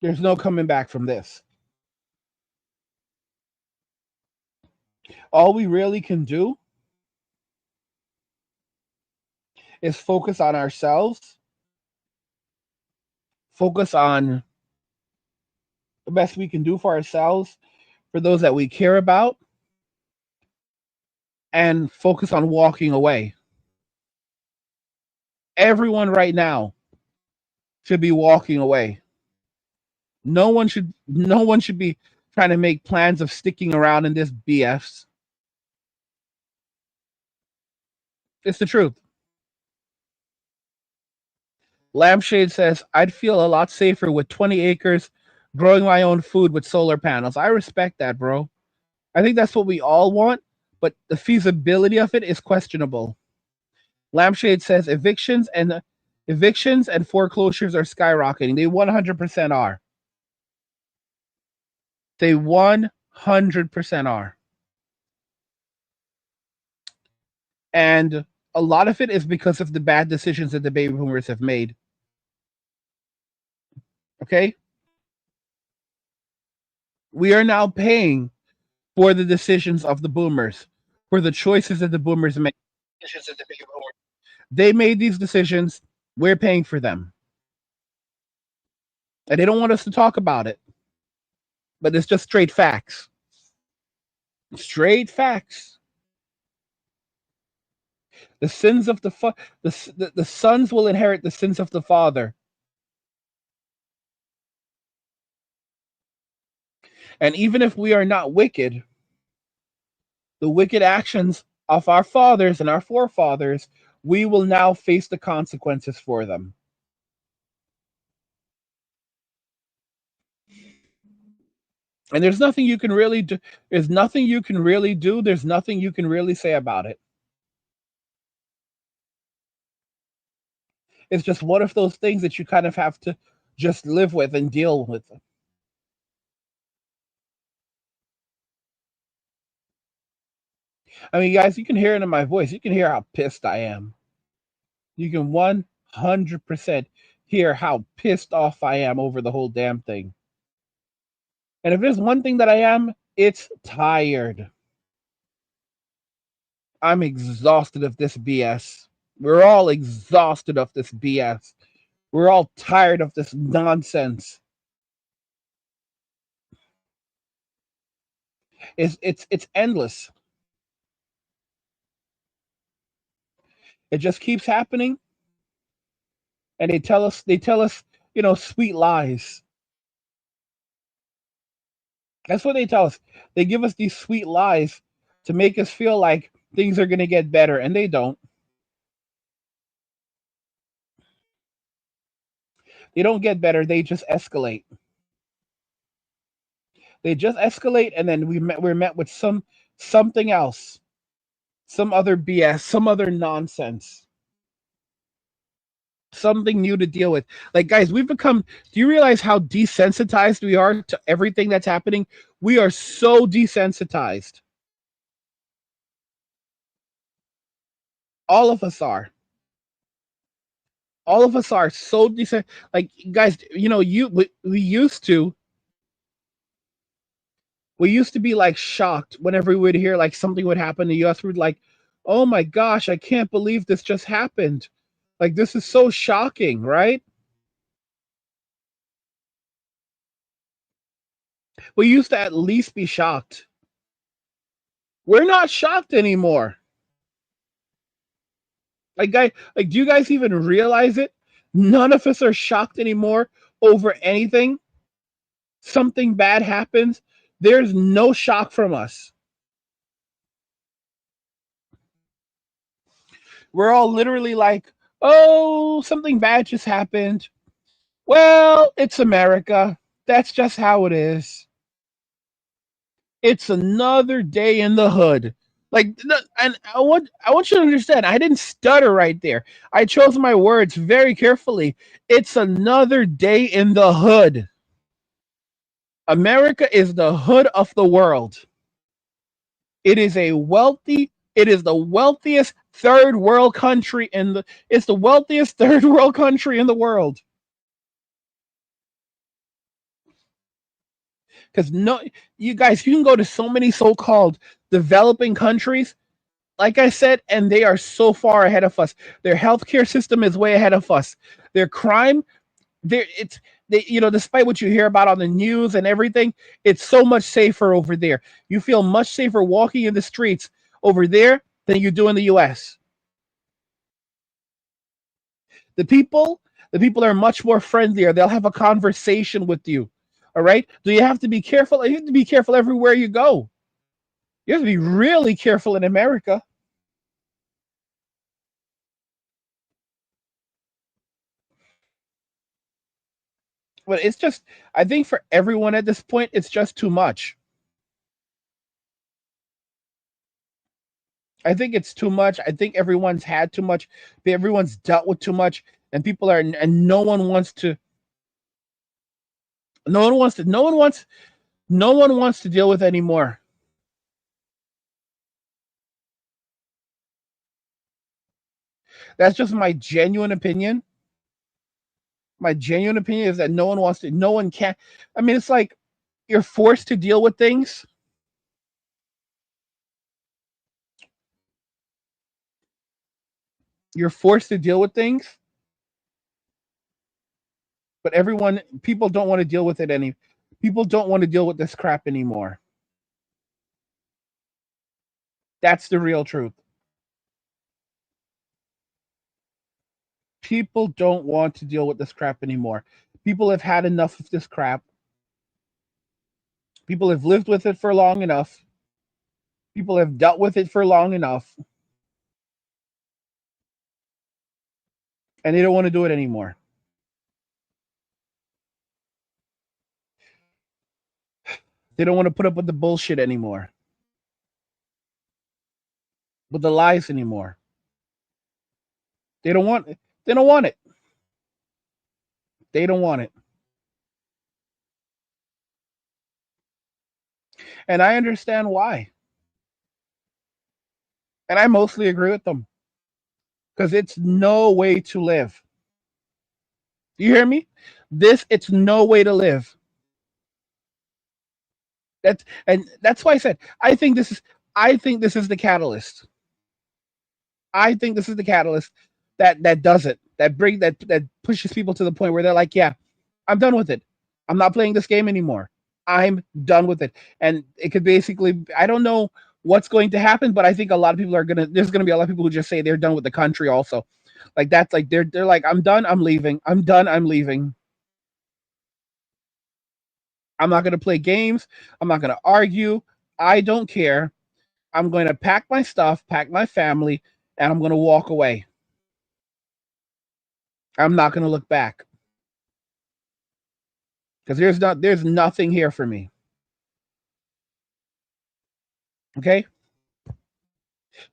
There's no coming back from this. All we really can do is focus on ourselves, focus on the best we can do for ourselves, for those that we care about, and focus on walking away. Everyone right now should be walking away. No one should be trying to make plans of sticking around in this BS. It's the truth. Lampshade says, I'd feel a lot safer with 20 acres growing my own food with solar panels. I respect that, bro. I think that's what we all want, but the feasibility of it is questionable. Lampshade says evictions and foreclosures are skyrocketing. They 100% are. They 100% are. And a lot of it is because of the bad decisions that the baby boomers have made. Okay? We are now paying for the decisions of the boomers, for the choices that the boomers made. They made these decisions. We're paying for them. And they don't want us to talk about it. But it's just straight facts. Straight facts. The sins of the sons will inherit the sins of the father. And even if we are not wicked, the wicked actions of our fathers and our forefathers, we will now face the consequences for them. And there's nothing you can really do. There's nothing you can really do. There's nothing you can really say about it. It's just one of those things that you kind of have to just live with and deal with. I mean, guys, you can hear it in my voice. You can hear how pissed I am. You can 100% hear how pissed off I am over the whole damn thing. And if there's one thing that I am, it's tired. I'm exhausted of this BS. We're all exhausted of this BS. We're all tired of this nonsense. It's endless. It just keeps happening, and they tell us, sweet lies. That's what they tell us. They give us these sweet lies to make us feel like things are going to get better, and they don't. They don't get better. They just escalate. They just escalate, and then we're met with something else, some other BS, some other nonsense, something new to deal with. Like, guys, we've become. Do you realize how desensitized we are to everything that's happening? We are so desensitized. All of us are. All of us are so decent. Like, guys, we used to be like shocked whenever we would hear like something would happen in the US. We'd like, oh my gosh, I can't believe this just happened. Like, this is so shocking, right? We used to at least be shocked. We're not shocked anymore. Do you guys even realize it? None of us are shocked anymore over anything. Something bad happens. There's no shock from us. We're all literally like, oh, something bad just happened. Well, it's America. That's just how it is. It's another day in the hood. And I want you to understand. I didn't stutter right there. I chose my words very carefully. It's another day in the hood. America is the hood of the world. It is a wealthy. It is the wealthiest third world country in the. It's the wealthiest third world country in the world. Because no, you guys, you can go to so many so-called developing countries, like I said, and they are so far ahead of us. Their healthcare system is way ahead of us. Their crime, it's despite what you hear about on the news and everything, it's so much safer over there. You feel much safer walking in the streets over there than you do in the US. The people, the people are much more friendlier. They'll have a conversation with you. All right. Do you have to be careful? You have to be careful everywhere you go. You have to be really careful in America. But it's just, I think for everyone at this point, it's just too much. I think it's too much. I think everyone's had too much. Everyone's dealt with too much, and no one wants to. No one wants to. No one wants to deal with anymore. That's just my genuine opinion. My genuine opinion is that no one wants to. No one can. I mean, it's like you're forced to deal with things. You're forced to deal with things, but people don't want to deal with it any. People don't want to deal with this crap anymore. That's the real truth. People don't want to deal with this crap anymore. People have had enough of this crap. People have lived with it for long enough. People have dealt with it for long enough, and they don't want to do it anymore. They don't want to put up with the bullshit anymore, with the lies anymore. They don't want it. They don't want it. They don't want it. And I understand why. And I mostly agree with them because it's no way to live. Do you hear me? It's no way to live. That's why I said I think this is the catalyst. I think this is the catalyst that does it. That pushes people to the point where they're like, yeah, I'm done with it. I'm not playing this game anymore. I'm done with it. And it could basically, I don't know what's going to happen, but I think a lot of people there's gonna be a lot of people who just say they're done with the country also. Like that's like they're like, I'm done, I'm leaving. I'm done, I'm leaving. I'm not gonna play games. I'm not gonna argue. I don't care. I'm going to pack my stuff, pack my family, and I'm going to walk away. I'm not going to look back because there's nothing here for me. Okay?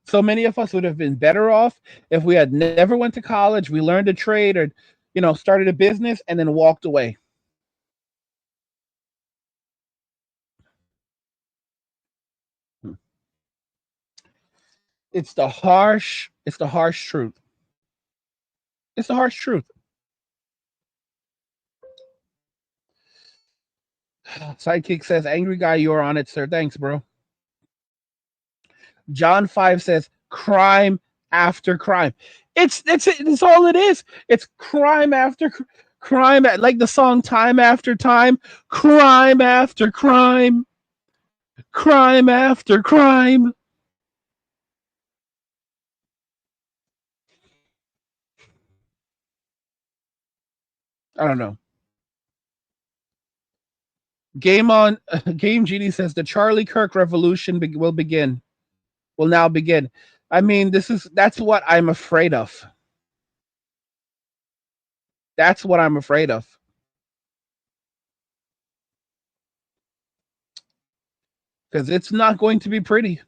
So many of us would have been better off if we had never went to college, we learned a trade or started a business and then walked away. It's the harsh truth. It's the harsh truth. Sidekick says, angry guy, you're on it, sir. Thanks, bro. John 5 says, crime after crime. It's all it is. It's crime after crime, like the song Time After Time, crime after crime, crime after crime. I don't know. Game on Game Genie says the Charlie Kirk revolution will now begin. I mean, that's what I'm afraid of. That's what I'm afraid of. Because it's not going to be pretty.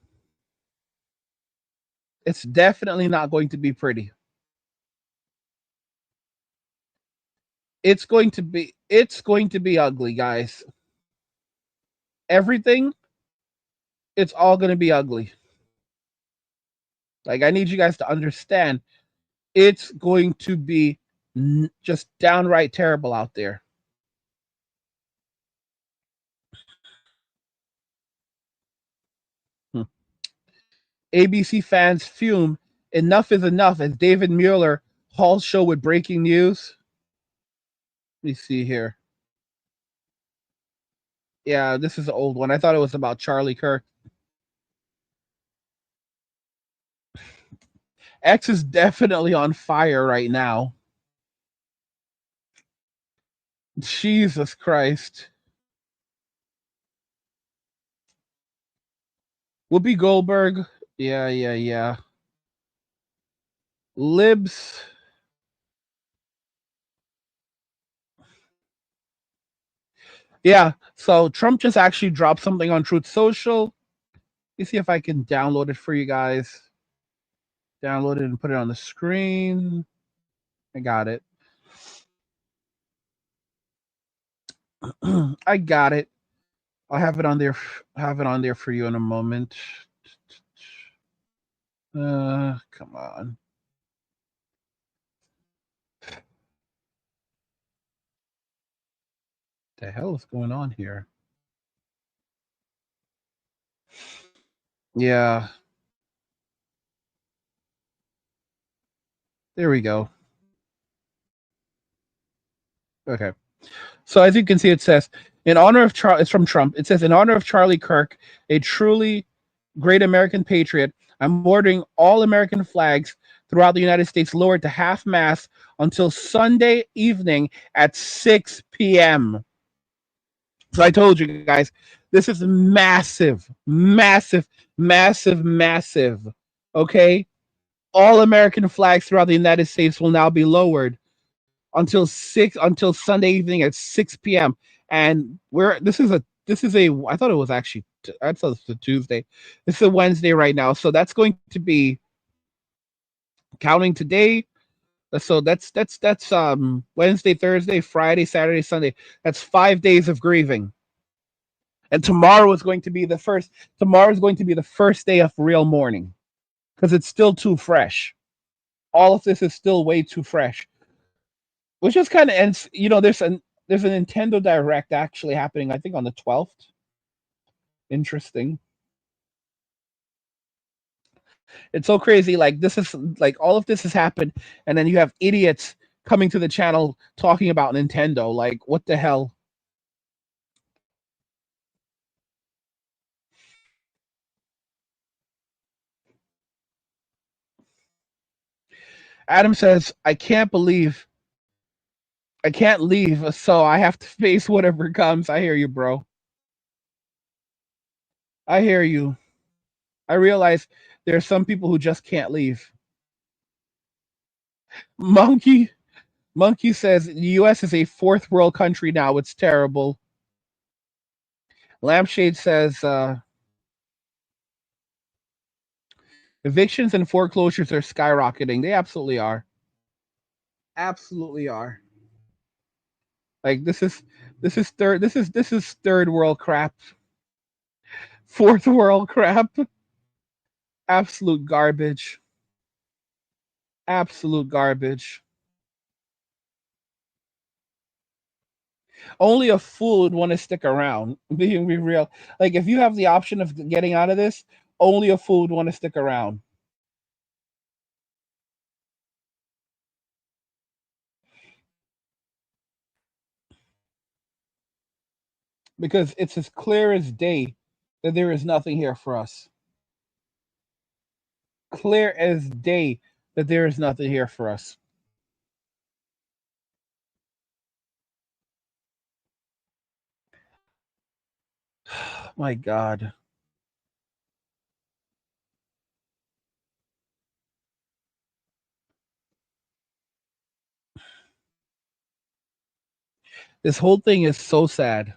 It's definitely not going to be pretty. It's going to be ugly, guys. Everything, it's all going to be ugly. Like I need you guys to understand, it's going to be just downright terrible out there. Hmm. ABC fans fume. Enough is enough as David Mueller halls show with breaking news. Let me see here. Yeah, this is an old one. I thought it was about Charlie Kirk. X is definitely on fire right now. Jesus Christ. Whoopi Goldberg. Yeah, yeah, yeah. Libs. Yeah. So Trump just actually dropped something on Truth Social. Let me see if I can download it for you guys. Download it and put it on the screen. I got it. I got it. I'll have it on there. Have it on there for you in a moment. Come on. The hell is going on here? Yeah. There we go. Okay. So as you can see, it says, in honor of Charlie, it's from Trump. It says, in honor of Charlie Kirk, a truly great American patriot, I'm ordering all American flags throughout the United States lowered to half mast until Sunday evening at 6 p.m. So I told you guys, this is massive, massive, massive, massive. Okay? All American flags throughout the United States will now be lowered until Sunday evening at 6 p.m. And we're this is a I thought it was actually I thought it was a Tuesday. This is a Wednesday right now, so that's going to be counting today. So that's Wednesday, Thursday, Friday, Saturday, Sunday. That's 5 days of grieving. And tomorrow is going to be the first. Tomorrow is going to be the first day of real mourning because it's still too fresh. All of this is still way too fresh, which is kind of ends. There's a Nintendo Direct actually happening. I think on the 12th. Interesting. It's so crazy. Like this is like all of this has happened, and then you have idiots coming to the channel talking about Nintendo. Like what the hell? Adam says, I can't leave, so I have to face whatever comes. I hear you, bro. I hear you. I realize there are some people who just can't leave. Monkey Monkey says the US is a fourth world country now. It's terrible. Lampshade says evictions and foreclosures are skyrocketing. They absolutely are. Absolutely are. Like this is third world crap. Fourth world crap. Absolute garbage. Absolute garbage. Only a fool would want to stick around. Being be real. Like if you have the option of getting out of this, only a fool would want to stick around. Because it's as clear as day that there is nothing here for us. Clear as day that there is nothing here for us. My God. This whole thing is so sad.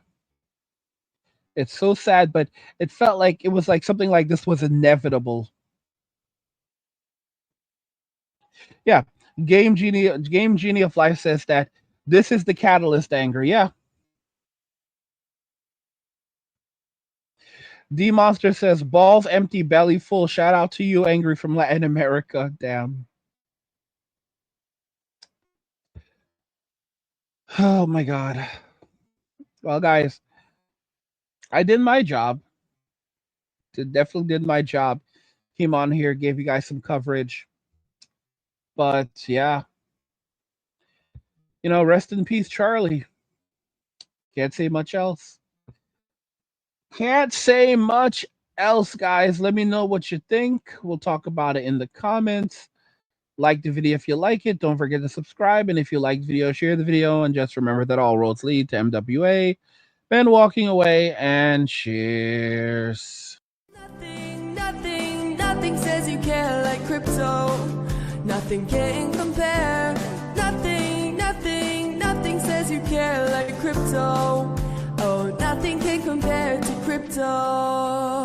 It's so sad, but it felt like it was like something like this was inevitable. Yeah. Game Genie of Life says that this is the catalyst anger. Yeah. D Monster says balls empty, belly full. Shout out to you, Angry from Latin America. Damn. Oh my God. Well, guys, I did my job. Definitely did my job. Came on here, gave you guys some coverage. But yeah, rest in peace, Charlie. Can't say much else. Can't say much else, guys. Let me know what you think. We'll talk about it in the comments. Like the video if you like it. Don't forget to subscribe. And if you like the video, share the video. And just remember that all roads lead to MWA. Ben walking away, and cheers. Nothing says you care like crypto. Nothing can compare. Nothing says you care like crypto. Oh, nothing can compare to crypto.